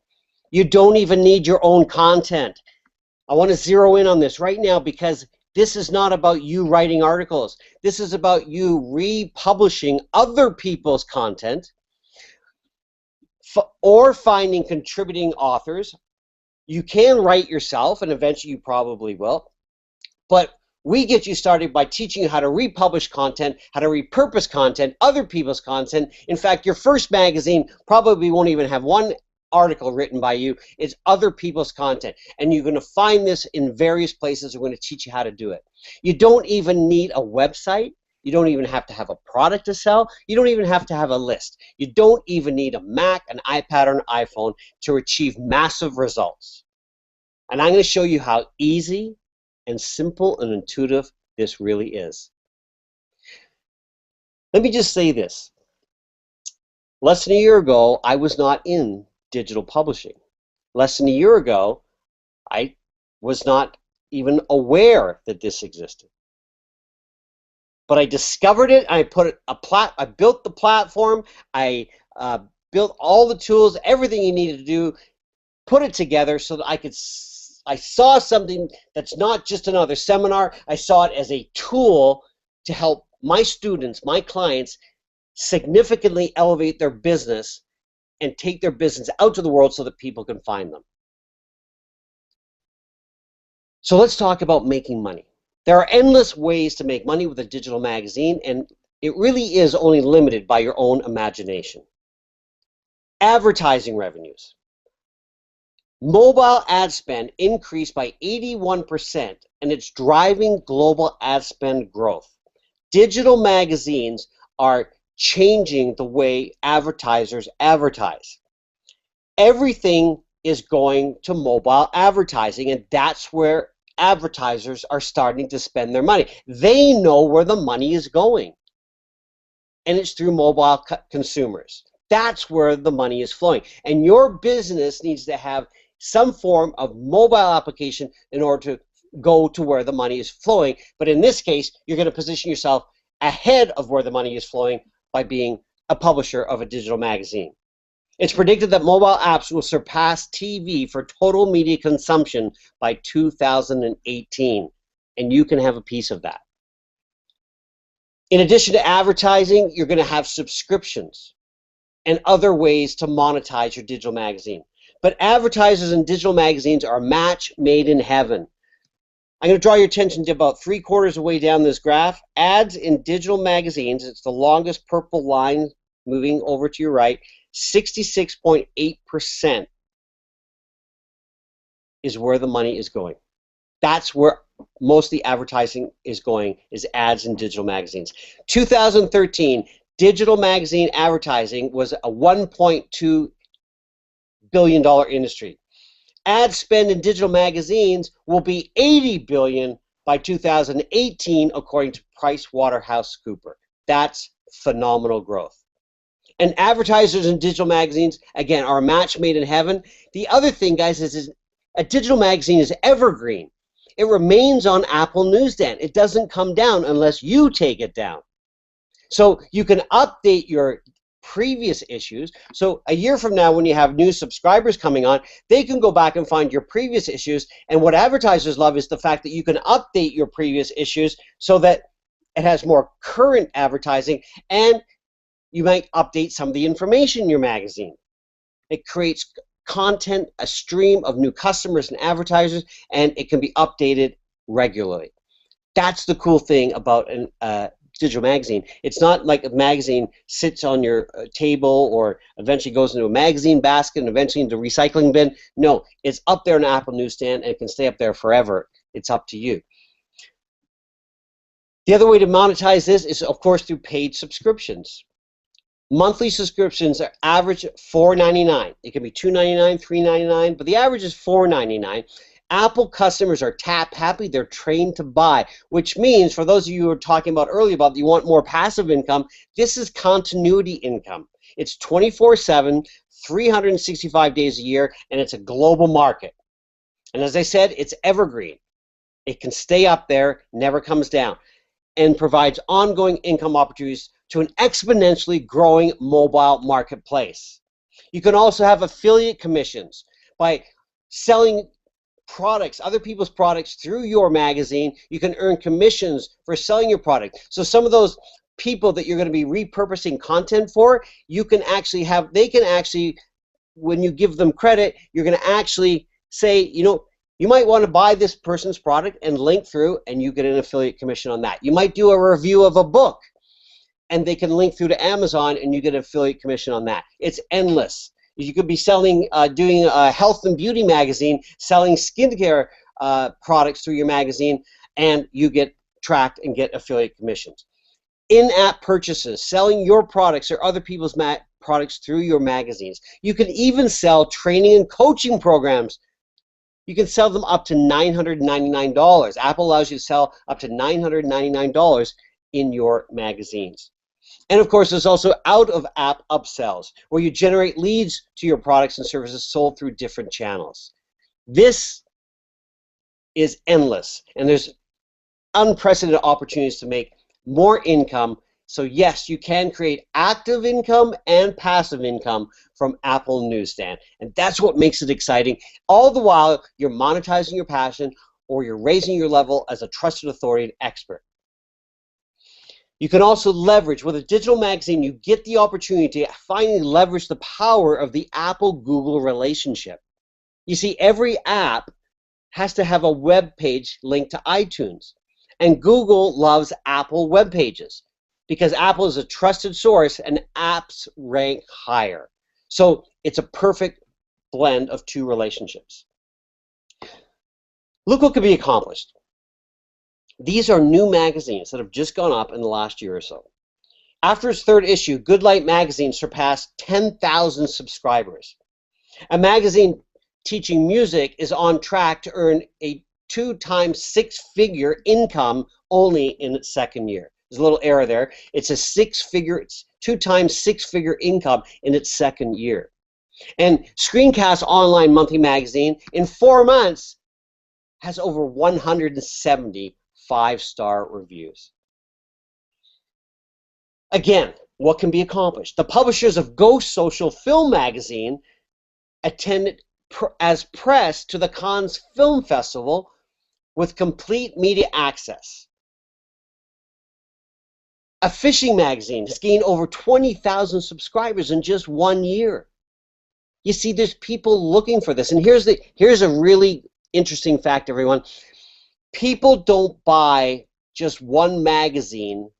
You don't even need your own content. I want to zero in on this right now because this is not about you writing articles. This is about you republishing other people's content or finding contributing authors. You can write yourself, and eventually you probably will. But we get you started by teaching you how to republish content, how to repurpose content, other people's content. In fact, your first magazine probably won't even have one article written by you. It's other people's content, and you're going to find this in various places. We're going to teach you how to do it. You don't even need a website. You don't even have to have a product to sell. You don't even have to have a list. You don't even need a Mac, an iPad, or an iPhone to achieve massive results. And I'm going to show you how easy and simple and intuitive this really is. Let me just say this. Less than a year ago, I was not in digital publishing. Less than a year ago, I was not even aware that this existed. But I discovered it. I built the platform. I built all the tools, everything you needed to do, put it together so that I saw something that's not just another seminar. I saw it as a tool to help my students, my clients, significantly elevate their business and take their business out to the world so that people can find them. So let's talk about making money. There are endless ways to make money with a digital magazine, and it really is only limited by your own imagination. Advertising revenues. Mobile ad spend increased by 81%, and it's driving global ad spend growth. Digital magazines are changing the way advertisers advertise. Everything is going to mobile advertising, and that's where advertisers are starting to spend their money. They know where the money is going, and it's through mobile consumers. That's where the money is flowing, and your business needs to have some form of mobile application in order to go to where the money is flowing. But in this case, you're going to position yourself ahead of where the money is flowing by being a publisher of a digital magazine. It's predicted that mobile apps will surpass TV for total media consumption by 2018, and you can have a piece of that. In addition to advertising, you're going to have subscriptions and other ways to monetize your digital magazine. But advertisers and digital magazines are a match made in heaven. I'm going to draw your attention to about 3/4 of the way down this graph. Ads in digital magazines, it's the longest purple line moving over to your right, 66.8% is where the money is going. That's where most of the advertising is going, is ads in digital magazines. 2013, digital magazine advertising was a $1.2 billion industry. Ad spend in digital magazines will be $80 billion by 2018, according to PricewaterhouseCoopers. That's phenomenal growth. And advertisers in digital magazines, again, are a match made in heaven. The other thing, guys, is a digital magazine is evergreen. It remains on Apple Newsstand. It doesn't come down unless you take it down. So you can update your previous issues. So a year from now, when you have new subscribers coming on, they can go back and find your previous issues. And what advertisers love is the fact that you can update your previous issues so that it has more current advertising, and you might update some of the information in your magazine. It creates content, a stream of new customers and advertisers, and it can be updated regularly. That's the cool thing about a digital magazine. It's not like a magazine sits on your table or eventually goes into a magazine basket and eventually into a recycling bin. No, it's up there on Apple Newsstand, and it can stay up there forever. It's up to you. The other way to monetize this is, of course, through paid subscriptions. Monthly subscriptions are average $4.99. It can be $2.99, $3.99, but the average is $4.99. Apple customers are tap happy. They're trained to buy, which means, for those of you who were talking about earlier about you want more passive income, this is continuity income. It's 24/7, 365 days a year, and it's a global market. And as I said, it's evergreen. It can stay up there, never comes down, and provides ongoing income opportunities to an exponentially growing mobile marketplace. You can also have affiliate commissions by selling products, other people's products, through your magazine. You can earn commissions for selling your product. So some of those people that you're going to be repurposing content for, you can actually have, they can actually, when you give them credit, you're going to actually say, you know, you might want to buy this person's product and link through, and you get an affiliate commission on that. You might do a review of a book, and they can link through to Amazon, and you get an affiliate commission on that. It's endless. You could be selling, doing a health and beauty magazine, selling skincare products through your magazine, and you get tracked and get affiliate commissions. In-app purchases, selling your products or other people's products through your magazines. You can even sell training and coaching programs You can sell them up to $999. Apple allows you to sell up to $999 in your magazines. And of course, there's also out-of-app upsells, where you generate leads to your products and services sold through different channels. This is endless, and there's unprecedented opportunities to make more income. So yes, you can create active income and passive income from Apple Newsstand, and that's what makes it exciting. All the while, you're monetizing your passion, or you're raising your level as a trusted authority and expert. You can also leverage, with a digital magazine, you get the opportunity to finally leverage the power of the Apple-Google relationship. You see, every app has to have a web page linked to iTunes. And Google loves Apple web pages because Apple is a trusted source and apps rank higher. So it's a perfect blend of two relationships. Look what could be accomplished. These are new magazines that have just gone up in the last year or so. After its third issue, Good Light magazine surpassed 10,000 subscribers. A magazine teaching music is on track to earn a 2 times 6-figure income only in its second year. There's a little error there. It's a 2 times 6-figure income in its second year. And Screencast Online Monthly Magazine in 4 months has over 170 5-star reviews. Again, what can be accomplished? The publishers of Ghost Social Film Magazine attended as press to the Cannes Film Festival with complete media access. A fishing magazine has gained over 20,000 subscribers in just 1 year. You see, there's people looking for this. And here's a really interesting fact, everyone. People don't buy just one magazine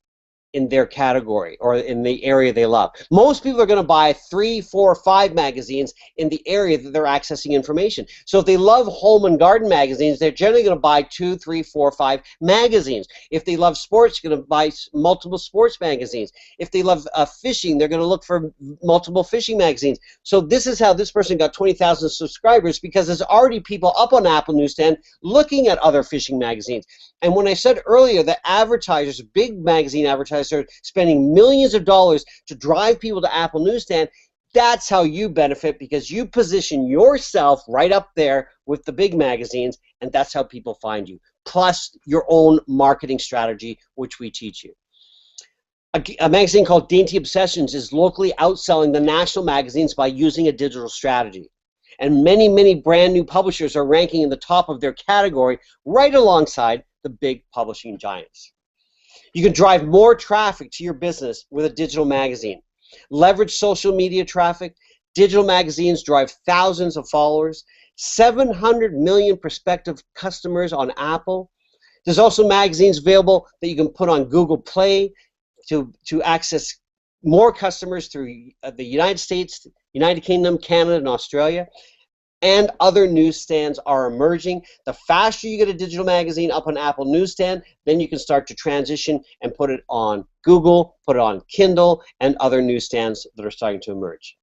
in their category or in the area they love. Most people are going to buy 3, 4, 5 magazines in the area that they're accessing information. So if they love home and garden magazines, they're generally going to buy 2, 3, 4, 5 magazines. If they love sports, they're going to buy multiple sports magazines. If they love fishing, they're going to look for multiple fishing magazines. So this is how this person got 20,000 subscribers, because there's already people up on Apple Newsstand looking at other fishing magazines. And when I said earlier that advertisers, big magazine advertisers, are spending millions of dollars to drive people to Apple Newsstand, that's how you benefit, because you position yourself right up there with the big magazines, and that's how people find you, plus your own marketing strategy, which we teach you. A magazine called Dainty Obsessions is locally outselling the national magazines by using a digital strategy. And many, many brand new publishers are ranking in the top of their category right alongside the big publishing giants. You can drive more traffic to your business with a digital magazine. Leverage social media traffic. Digital magazines drive thousands of followers, 700 million prospective customers on Apple. There's also magazines available that you can put on Google Play to access more customers through the United States, United Kingdom, Canada, and Australia. And other newsstands are emerging. The faster you get a digital magazine up on Apple Newsstand, then you can start to transition and put it on Google, put it on Kindle, and other newsstands that are starting to emerge.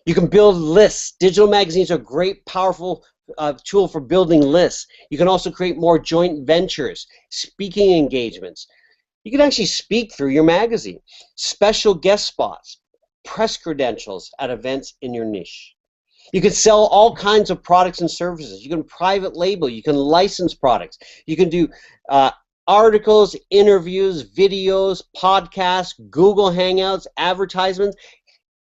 You can build lists. Digital magazines are a great, powerful tool for building lists. You can also create more joint ventures, speaking engagements. You can actually speak through your magazine. Special guest spots, press credentials at events in your niche. You can sell all kinds of products and services. You can private label. You can license products. You can do articles, interviews, videos, podcasts, Google Hangouts, advertisements.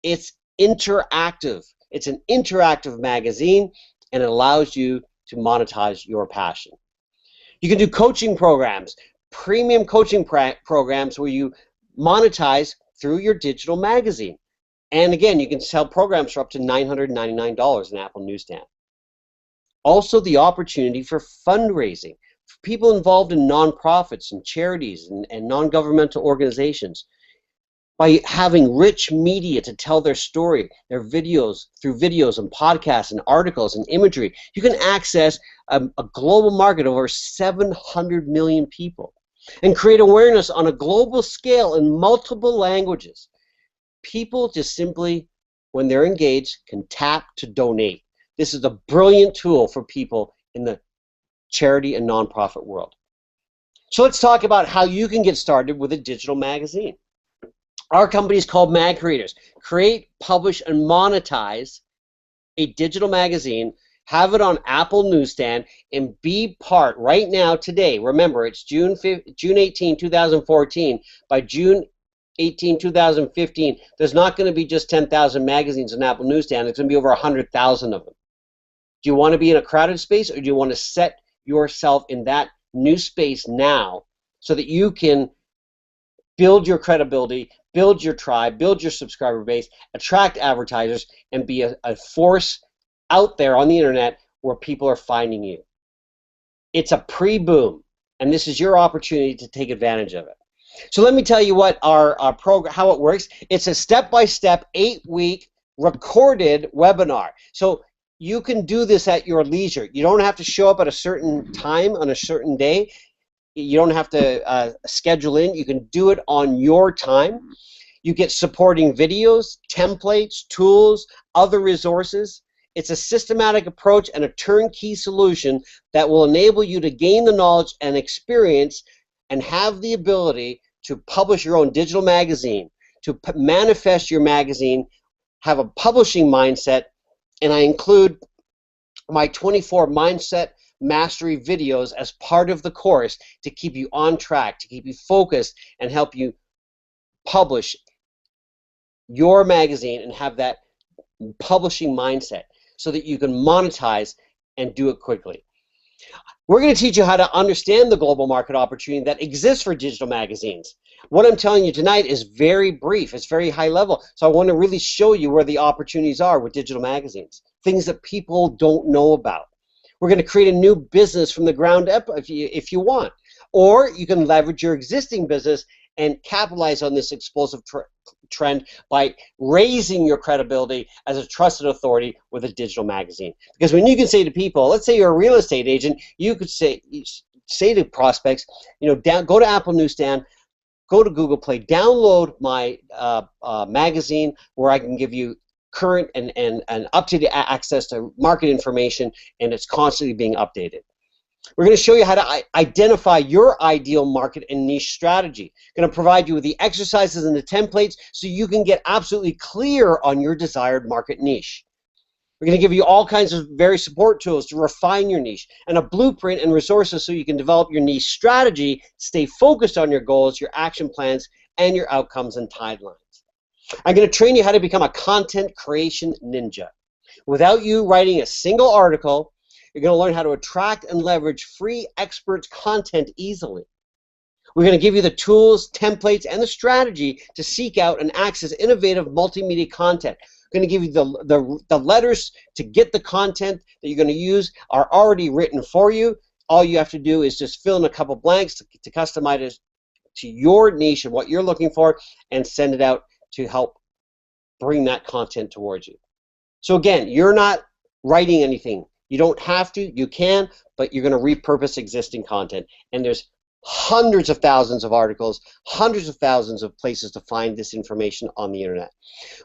It's interactive. It's an interactive magazine, and it allows you to monetize your passion. You can do coaching programs, premium coaching programs where you monetize through your digital magazine. And again, you can sell programs for up to $999 in Apple Newsstand. Also, the opportunity for fundraising for people involved in nonprofits and charities and non-governmental organizations. By having rich media to tell their story, their videos, through videos and podcasts and articles and imagery, you can access a global market of over 700 million people and create awareness on a global scale in multiple languages. People just simply, when they're engaged, can tap to donate. This is a brilliant tool for people in the charity and nonprofit world. So let's talk about how you can get started with a digital magazine. Our company is called Mag Creators. Create, publish, and monetize a digital magazine, have it on Apple Newsstand, and be part right now, today. Remember, it's June 18, 2014. By June 18, 2015, there's not going to be just 10,000 magazines on Apple Newsstand. It's going to be over 100,000 of them. Do you want to be in a crowded space, or do you want to set yourself in that new space now so that you can build your credibility, build your tribe, build your subscriber base, attract advertisers, and be a force out there on the internet where people are finding you? It's a pre-boom, and this is your opportunity to take advantage of it. So let me tell you what our program, how it works. It's a step-by-step 8-week recorded webinar. So you can do this at your leisure. You don't have to show up at a certain time on a certain day. You don't have to schedule in. You can do it on your time. You get supporting videos, templates, tools, other resources. It's a systematic approach and a turnkey solution that will enable you to gain the knowledge and experience and have the ability to publish your own digital magazine, to manifest your magazine, have a publishing mindset, and I include my 24 mindset mastery videos as part of the course to keep you on track, to keep you focused, and help you publish your magazine and have that publishing mindset so that you can monetize and do it quickly. We're going to teach you how to understand the global market opportunity that exists for digital magazines. What I'm telling you tonight is very brief. It's very high level. So I want to really show you where the opportunities are with digital magazines, things that people don't know about. We're going to create a new business from the ground up if you want. Or you can leverage your existing business and capitalize on this explosive trend by raising your credibility as a trusted authority with a digital magazine. Because when you can say to people, let's say you're a real estate agent, you could say to prospects, go to Apple Newsstand, go to Google Play, download my magazine where I can give you current and up-to-date access to market information, and it's constantly being updated. We're going to show you how to identify your ideal market and niche strategy. Going to provide you with the exercises and the templates so you can get absolutely clear on your desired market niche. We're going to give you all kinds of various support tools to refine your niche and a blueprint and resources so you can develop your niche strategy, stay focused on your goals, your action plans, and your outcomes and timelines. I'm going to train you how to become a content creation ninja. Without you writing a single article, you're going to learn how to attract and leverage free experts' content easily. We're going to give you the tools, templates, and the strategy to seek out and access innovative multimedia content. We're going to give you the letters to get the content that you're going to use are already written for you. All you have to do is just fill in a couple blanks to customize it to your niche and what you're looking for and send it out to help bring that content towards you. So again, you're not writing anything. You don't have to, you can, but you're going to repurpose existing content. And there's hundreds of thousands of articles, hundreds of thousands of places to find this information on the internet.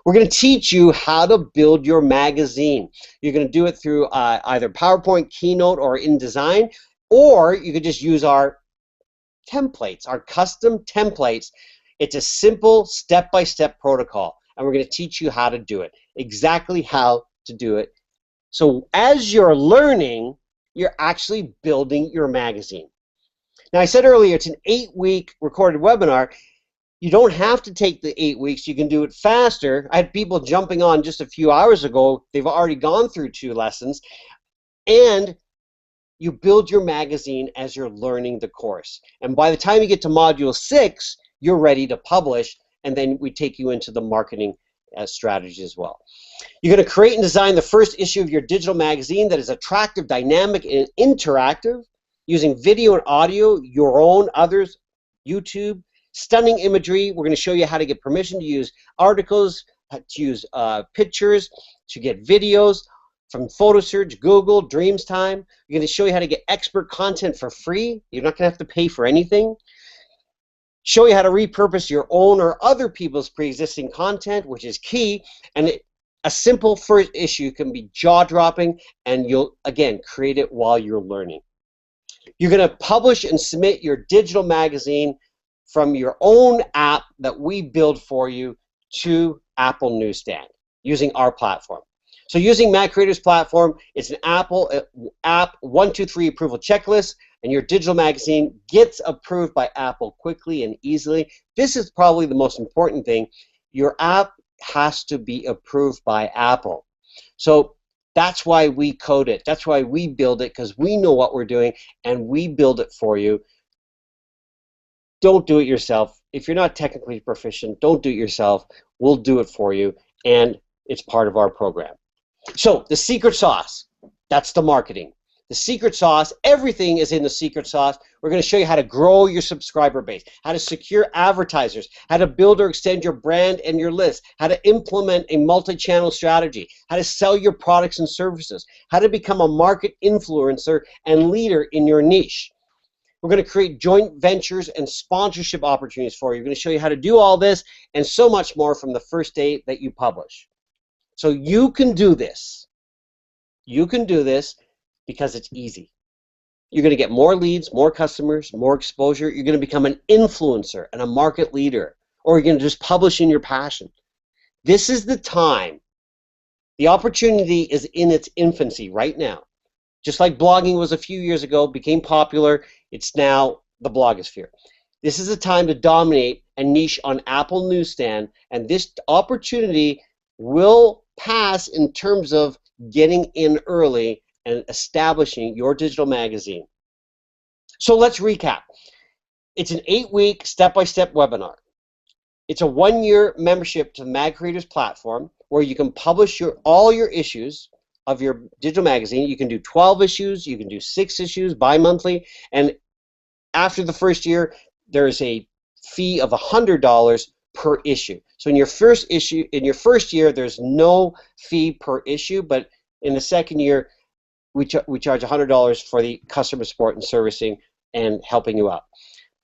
We're going to teach you how to build your magazine. You're going to do it through either PowerPoint, Keynote, or InDesign, or you could just use our templates, our custom templates. It's a simple step-by-step protocol, and we're going to teach you how to do it, exactly how to do it. So as you're learning, you're actually building your magazine. Now, I said earlier, it's an 8-week recorded webinar. You don't have to take the 8 weeks. You can do it faster. I had people jumping on just a few hours ago. They've already gone through 2 lessons. And you build your magazine as you're learning the course. And by the time you get to Module 6, you're ready to publish. And then we take you into the marketing strategy as well. You're going to create and design the first issue of your digital magazine that is attractive, dynamic, and interactive, using video and audio, your own, others, YouTube, stunning imagery. We're going to show you how to get permission to use articles, to use pictures, to get videos from PhotoSearch, Google, Dreamstime. We're going to show you how to get expert content for free. You're not going to have to pay for anything. Show you how to repurpose your own or other people's pre-existing content, which is key. And A simple first issue can be jaw-dropping, and you'll, again, create it while you're learning. You're going to publish and submit your digital magazine from your own app that we build for you to Apple Newsstand using our platform. So using Mac Creators platform, it's an Apple app 1, 2, 3 approval checklist, and your digital magazine gets approved by Apple quickly and easily. This is probably the most important thing. Your app has to be approved by Apple. So that's why we code it. That's why we build it, because we know what we're doing and we build it for you. Don't do it yourself. If you're not technically proficient, don't do it yourself. We'll do it for you, and it's part of our program. So the secret sauce, that's the marketing. The secret sauce, everything is in the secret sauce. We're going to show you how to grow your subscriber base, how to secure advertisers, how to build or extend your brand and your list, how to implement a multi-channel strategy, how to sell your products and services, how to become a market influencer and leader in your niche. We're going to create joint ventures and sponsorship opportunities for you. We're going to show you how to do all this and so much more from the first day that you publish. So you can do this. You can do this because it's easy. You're going to get more leads, more customers, more exposure. You're going to become an influencer and a market leader, or you're going to just publish in your passion. This is the time. The opportunity is in its infancy right now. Just like blogging was a few years ago, became popular, it's now the blogosphere. This is a time to dominate and niche on Apple Newsstand, and this opportunity will pass in terms of getting in early and establishing your digital magazine. So let's recap. It's an 8-week step-by-step webinar. It's a 1-year membership to the Mag Creators platform where you can publish all your issues of your digital magazine. You can do 12 issues, you can do 6 issues bi-monthly, and after the first year, there's a fee of $100 per issue. So in your first year, there's no fee per issue, but in the second year, we charge $100 for the customer support and servicing and helping you out.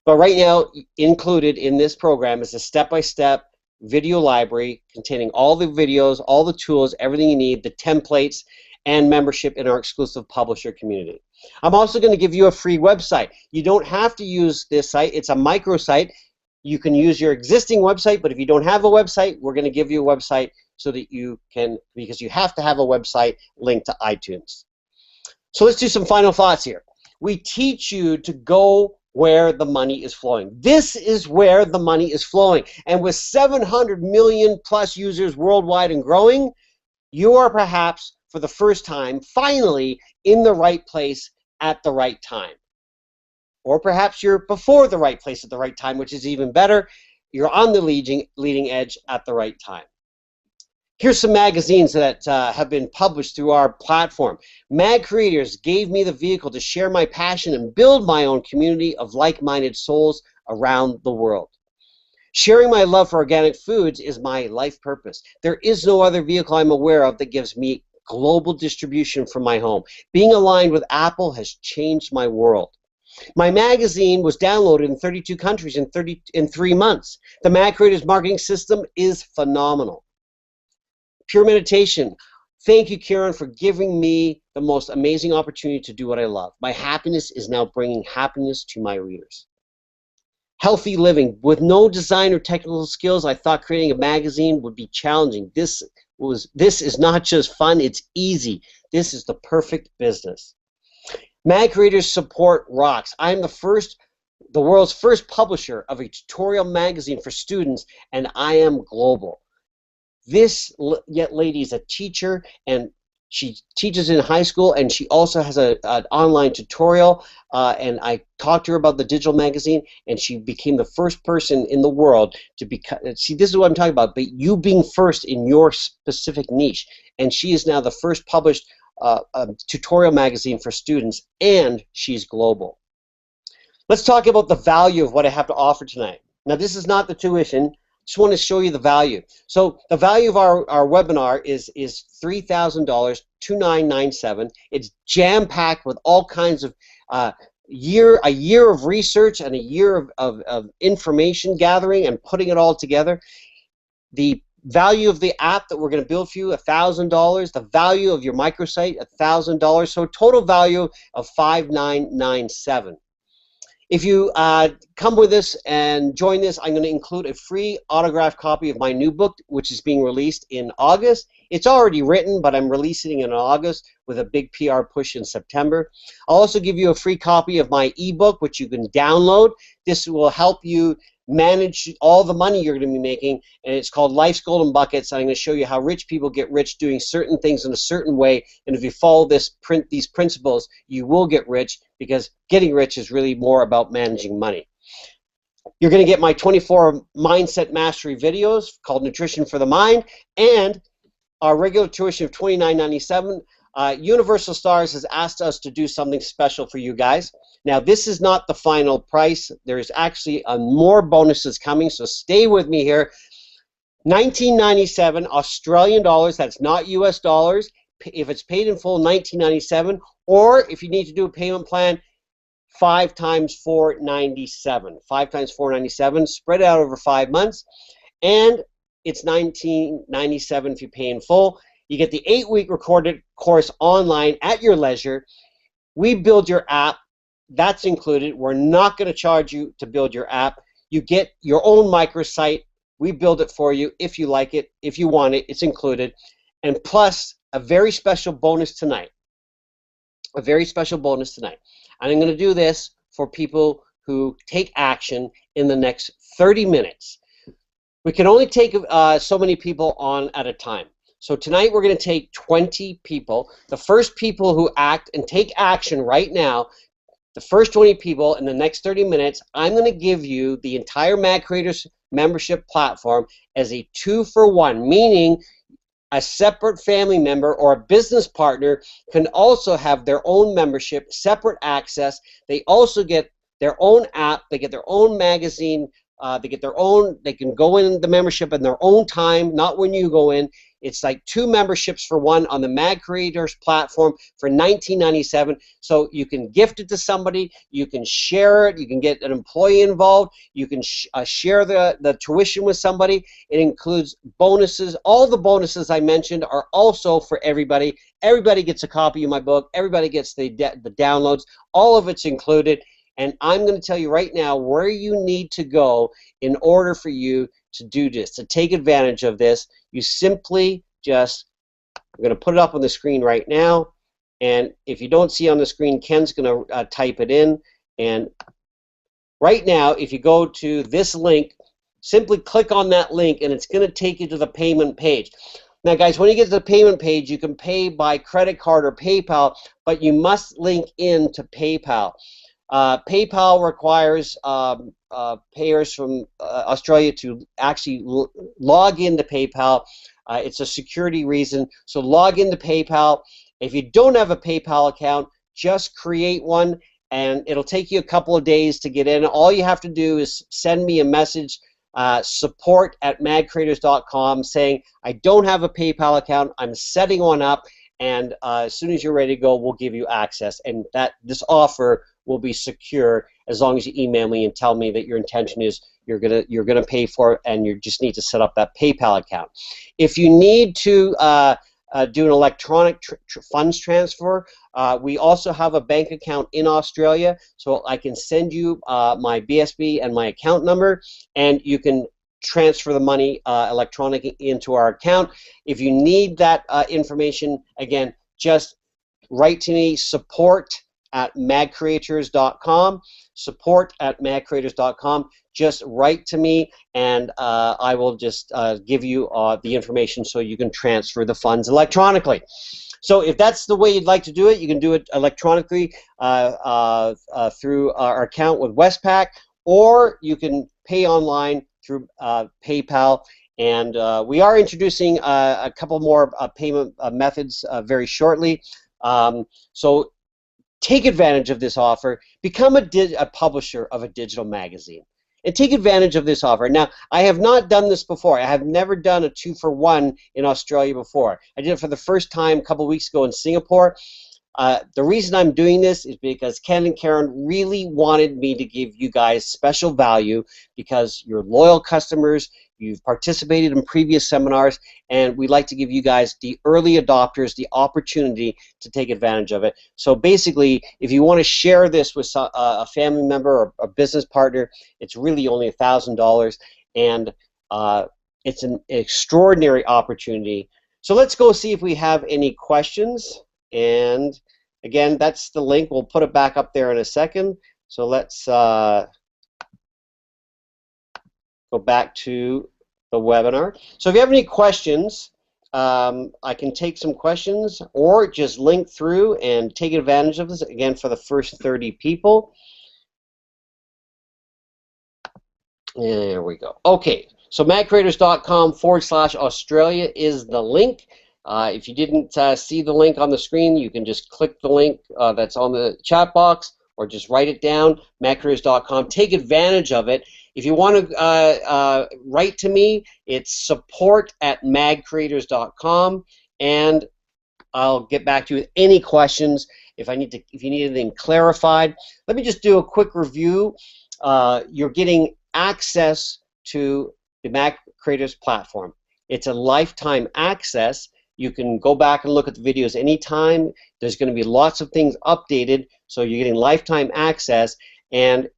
But right now, included in this program is a step-by-step video library containing all the videos, all the tools, everything you need, the templates, and membership in our exclusive publisher community. I'm also going to give you a free website. You don't have to use this site. It's a microsite. You can use your existing website, but if you don't have a website, we're going to give you a website so that you can, because you have to have a website linked to iTunes. So let's do some final thoughts here. We teach you to go where the money is flowing. This is where the money is flowing. And with 700 million plus users worldwide and growing, you are perhaps, for the first time, finally in the right place at the right time. Or perhaps you're before the right place at the right time, which is even better. You're on the leading edge at the right time. Here's some magazines that have been published through our platform. Mag Creators gave me the vehicle to share my passion and build my own community of like-minded souls around the world. Sharing my love for organic foods is my life purpose. There is no other vehicle I'm aware of that gives me global distribution from my home. Being aligned with Apple has changed my world. My magazine was downloaded in 32 countries in 3 months. The Mag Creators marketing system is phenomenal. Pure meditation. Thank you, Karen, for giving me the most amazing opportunity to do what I love. My happiness is now bringing happiness to my readers. Healthy living. With no design or technical skills, I thought creating a magazine would be challenging. This is not just fun, it's easy. This is the perfect business. Mag Creators support rocks. I am the world's first publisher of a tutorial magazine for students, and I am global. This lady is a teacher, and she teaches in high school, and she also has an online tutorial, and I talked to her about the digital magazine, and she became the first person in the world to become, see, this is what I'm talking about, but you being first in your specific niche, and she is now the first published tutorial magazine for students, and she's global. Let's talk about the value of what I have to offer tonight. Now, this is not the tuition. Just want to show you the value. So the value of our webinar is $3,000, $2,997. It's jam-packed with all kinds of a year of research and a year of information gathering and putting it all together. The value of the app that we're going to build for you, $1,000. The value of your microsite, $1,000. So total value of $5,997. If you come with us and join this, I'm going to include a free autographed copy of my new book, which is being released in August. It's already written, but I'm releasing it in August with a big PR push in September. I'll also give you a free copy of my ebook, which you can download. This will help you manage all the money you're going to be making, and it's called Life's Golden Buckets. I'm going to show you how rich people get rich doing certain things in a certain way, and if you follow these principles, you will get rich, because getting rich is really more about managing money. You're going to get my 24 mindset mastery videos called Nutrition for the Mind, and our regular tuition of $29.97. Universal Stars has asked us to do something special for you guys. Now, this is not the final price. There's actually more bonuses coming, so stay with me here. $19.97 Australian dollars. That's not US dollars. If it's paid in full, $19.97, or if you need to do a payment plan, 5 times $497. 5 times $497, spread out over 5 months, and it's $19.97 if you pay in full. You get the 8-week recorded course online at your leisure. We build your app. That's included. We're not going to charge you to build your app. You get your own microsite. We build it for you if you like it, if you want it. It's included. And plus, a very special bonus tonight. A very special bonus tonight. And I'm going to do this for people who take action in the next 30 minutes. We can only take so many people on at a time. So tonight we're going to take 20 people. The first people who act and take action right now, the first 20 people in the next 30 minutes, I'm going to give you the entire Mag Creators membership platform as a 2-for-1, meaning a separate family member or a business partner can also have their own membership, separate access. They also get their own app. They get their own magazine. They can go in the membership in their own time, not when you go in. It's like 2 memberships for one on the Mag Creators platform for $19.97. So you can gift it to somebody, you can share it, you can get an employee involved, you can share the tuition with somebody. It includes bonuses. All the bonuses I mentioned are also for everybody. Everybody gets a copy of my book. Everybody gets the downloads. All of it's included. And I'm going to tell you right now where you need to go in order for you to do this, to take advantage of this. You simply just, I'm going to put it up on the screen right now. And if you don't see on the screen, Ken's going to type it in. And right now, if you go to this link, simply click on that link, and it's going to take you to the payment page. Now, guys, when you get to the payment page, you can pay by credit card or PayPal, but you must link in to PayPal. PayPal requires payers from Australia to actually log into PayPal. It's a security reason, so log into PayPal. If you don't have a PayPal account, just create one, and it'll take you a couple of days to get in. All you have to do is send me a message, support@magcreators.com, saying, I don't have a PayPal account, I'm setting one up, and as soon as you're ready to go, we'll give you access. And this offer will be secure as long as you email me and tell me that your intention is you're gonna pay for it, and you just need to set up that PayPal account. If you need to do an electronic funds transfer, we also have a bank account in Australia, so I can send you my BSB and my account number, and you can transfer the money electronically into our account. If you need that information, again, just write to me, support@magcreators.com, support@magcreators.com. Just write to me, and I will just give you the information so you can transfer the funds electronically. So if that's the way you'd like to do it, you can do it electronically through our account with Westpac, or you can pay online through PayPal. And we are introducing a couple more payment methods very shortly. So take advantage of this offer. Become a publisher of a digital magazine, and take advantage of this offer. Now, I have not done this before. I have never done a 2-for-1 in Australia before. I did it for the first time a couple weeks ago in Singapore. The reason I'm doing this is because Ken and Karen really wanted me to give you guys special value, because you're loyal customers, you've participated in previous seminars, and we'd like to give you guys, the early adopters, the opportunity to take advantage of it. So basically, if you want to share this with a family member or a business partner, it's really only $1,000, and it's an extraordinary opportunity. So let's go see if we have any questions. And again, that's the link. We'll put it back up there in a second. So let's go back to the webinar. So if you have any questions, I can take some questions, or just link through and take advantage of this, again, for the first 30 people. There we go. Okay, so magcreators.com/Australia is the link. If you didn't see the link on the screen, you can just click the link that's on the chat box, or just write it down, magcreators.com. Take advantage of it. If you want to write to me, it's support@magcreators.com, and I'll get back to you with any questions if you need anything clarified. Let me just do a quick review. You're getting access to the Mac Creators platform. It's a lifetime access. You can go back and look at the videos anytime. There's going to be lots of things updated, so you're getting lifetime access, and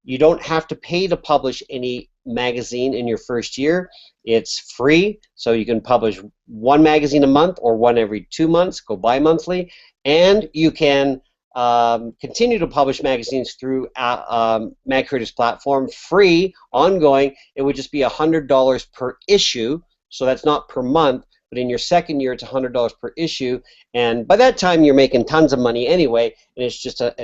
you don't have to pay to publish any magazine in your first year. It's free, so you can publish one magazine a month or one every 2 months, go bi-monthly, and you can continue to publish magazines through Mag Creators platform, free, ongoing. It would just be $100 per issue, so that's not per month, but in your second year it's $100 per issue, and by that time you're making tons of money anyway, and it's just a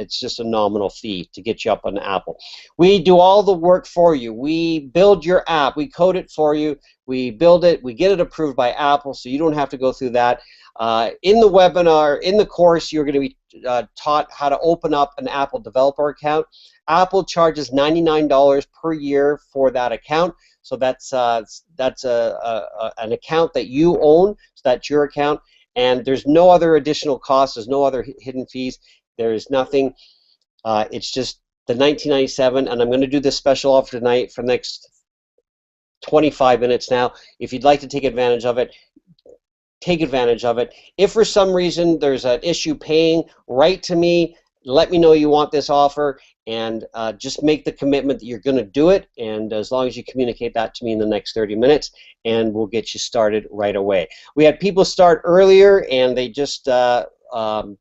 nominal fee to get you up on Apple. We do all the work for you. We build your app, we code it for you, we build it, we get it approved by Apple, so you don't have to go through that. In the webinar, in the course, you're going to be taught how to open up an Apple developer account. Apple charges $99 per year for that account, so that's an account that you own, so that's your account, and there's no other additional costs, there's no other hidden fees, there's nothing. It's just the $19.97, and I'm going to do this special offer tonight for the next 25 minutes now. If you'd like to take advantage of it, take advantage of it. If for some reason there's an issue paying, write to me, let me know you want this offer, and just make the commitment that you're going to do it, and as long as you communicate that to me in the next 30 minutes, and we'll get you started right away. We had people start earlier, and they just already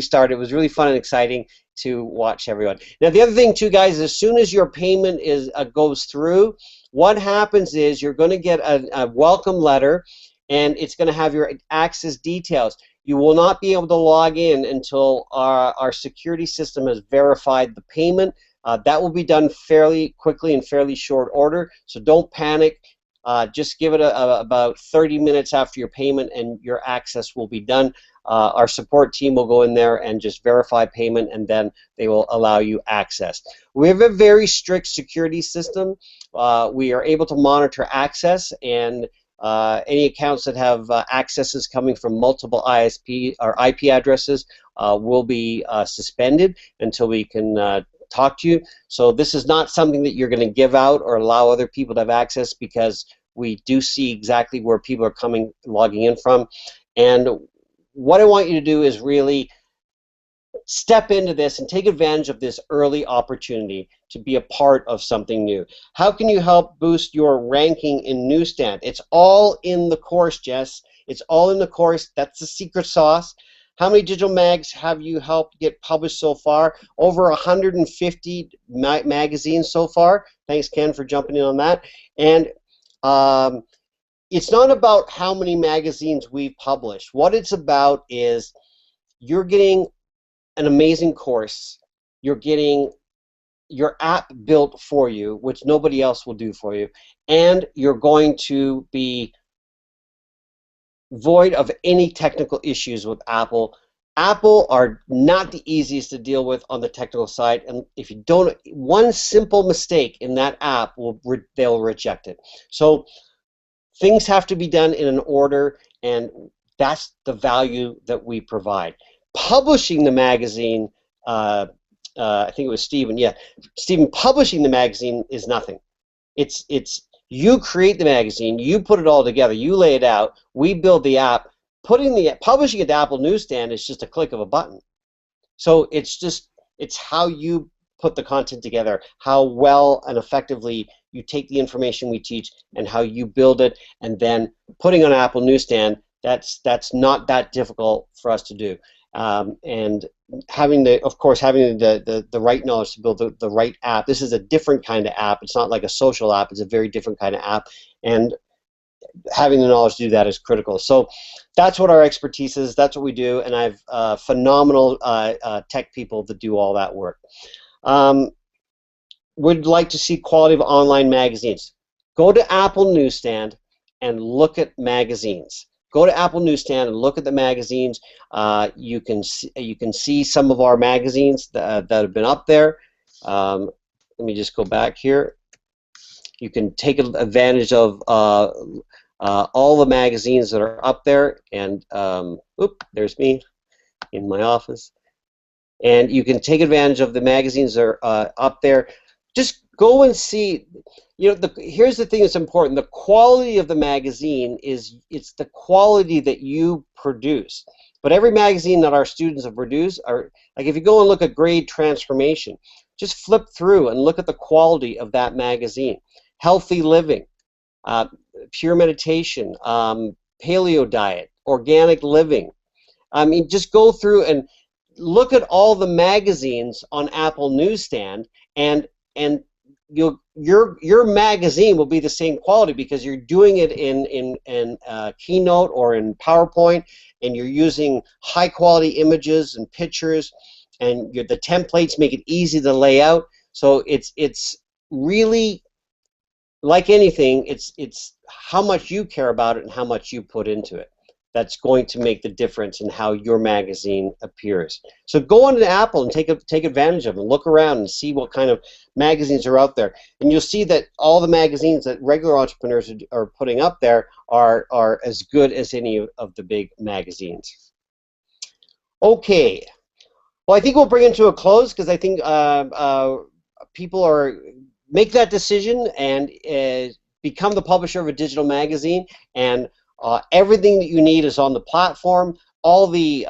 started. It was really fun and exciting to watch everyone. Now the other thing too, guys, as soon as your payment goes through, what happens is you're going to get a welcome letter, and it's going to have your access details. You will not be able to log in until our security system has verified the payment. That will be done fairly quickly in fairly short order, so don't panic. Just give it about 30 minutes after your payment, and your access will be done. Our support team will go in there and just verify payment, and then they will allow you access. We have a very strict security system. We are able to monitor access, and any accounts that have accesses coming from multiple ISP or IP addresses will be suspended until we can talk to you. So this is not something that you're going to give out or allow other people to have access, because we do see exactly where people are logging in from. And what I want you to do is really step into this and take advantage of this early opportunity to be a part of something new. How can you help boost your ranking in Newsstand? It's all in the course, Jess. It's all in the course. That's the secret sauce. How many digital mags have you helped get published so far? Over 150 magazines so far. Thanks, Ken, for jumping in on that. And it's not about how many magazines we've published. What it's about is you're getting an amazing course. You're getting your app built for you, which nobody else will do for you, and you're going to be void of any technical issues with Apple. Apple are not the easiest to deal with on the technical side, and if you don't, one simple mistake in that app, they'll reject it. So things have to be done in an order, and that's the value that we provide. Publishing the magazine, I think it was Stephen, yeah, Stephen, publishing the magazine is nothing. It's you create the magazine, you put it all together, you lay it out, we build the app. Publishing it to Apple Newsstand is just a click of a button. So it's how you put the content together, how well and effectively you take the information we teach and how you build it, and then putting on Apple Newsstand. That's not that difficult for us to do. And of course, having the right knowledge to build the right app. This is a different kind of app. It's not like a social app. It's a very different kind of app. And having the knowledge to do that is critical. So that's what our expertise is. That's what we do. And I have phenomenal tech people that do all that work. Would like to see quality of online magazines. Go to Apple Newsstand and look at magazines. Go to Apple Newsstand and look at the magazines. You can see some of our magazines that have been up there. Let me just go back here. You can take advantage of all the magazines that are up there. And there's me in my office. And you can take advantage of the magazines that are up there. Just go and see. Here's the thing that's important. The quality of the magazine it's the quality that you produce. But every magazine that our students have produced are, like, if you go and look at Grade Transformation, just flip through and look at the quality of that magazine. Healthy Living, Pure Meditation, Paleo Diet, Organic Living. I mean, just go through and look at all the magazines on Apple Newsstand, and your magazine will be the same quality because you're doing it in Keynote or in PowerPoint, and you're using high quality images and pictures, and the templates make it easy to lay out. So it's really, like anything, it's how much you care about it and how much you put into it that's going to make the difference in how your magazine appears. So go on to Apple and take advantage of them. Look around and see what kind of magazines are out there. And you'll see that all the magazines that regular entrepreneurs are putting up there are as good as any of the big magazines. Okay. Well, I think we'll bring it to a close because I think people make that decision and become the publisher of a digital magazine, and everything that you need is on the platform. All the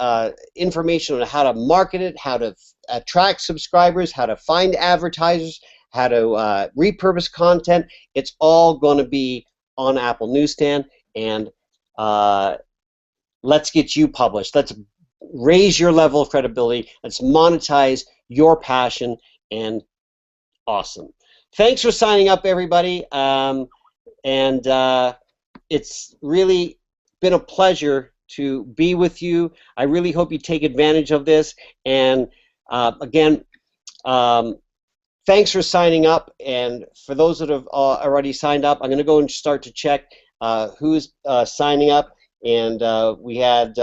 information on how to market it, how to attract subscribers, how to find advertisers, how to repurpose content, it's all going to be on Apple Newsstand. And let's get you published. Let's raise your level of credibility. Let's monetize your passion. And awesome. Thanks for signing up, everybody. It's really been a pleasure to be with you. I really hope you take advantage of this. And again, thanks for signing up. And for those that have already signed up, I'm going to go and start to check who's signing up. And we had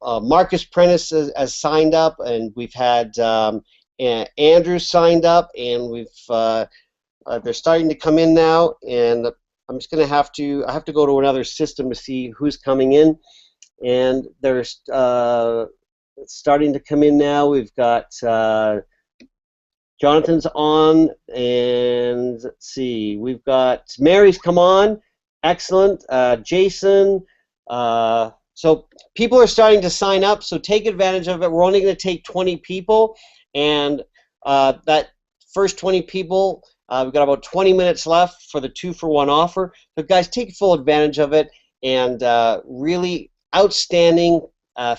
Marcus Prentice has signed up, and we've had Andrew signed up, and we've they're starting to come in now. And I'm just going to have to go to another system to see who's coming in, and they're starting to come in now. We've got Jonathan's on, and let's see, we've got Mary's come on, excellent. Jason, so people are starting to sign up, so take advantage of it. We're only going to take 20 people, and that first 20 people, we've got about 20 minutes left for the 2-for-1 offer. So guys, take full advantage of it, and really outstanding.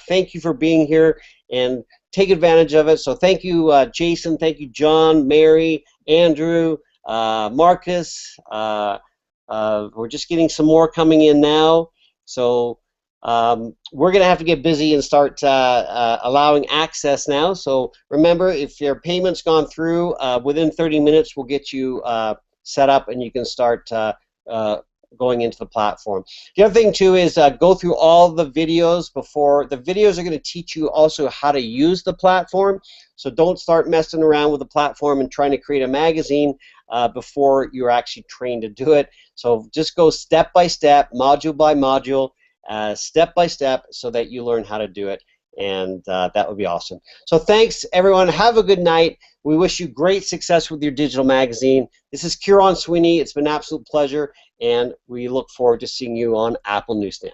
Thank you for being here, and take advantage of it. So thank you, Jason. Thank you, John, Mary, Andrew, Marcus. We're just getting some more coming in now. So we're going to have to get busy and start allowing access now. So remember, if your payment's gone through, within 30 minutes we'll get you set up, and you can start going into the platform. The other thing too is go through all the videos before. The videos are going to teach you also how to use the platform. So don't start messing around with the platform and trying to create a magazine before you're actually trained to do it. So just go step by step, module by module, step by step, so that you learn how to do it. and that would be awesome. So thanks, everyone. Have a good night. We wish you great success with your digital magazine. This is Kieran Sweeney. It's been an absolute pleasure, and we look forward to seeing you on Apple Newsstand.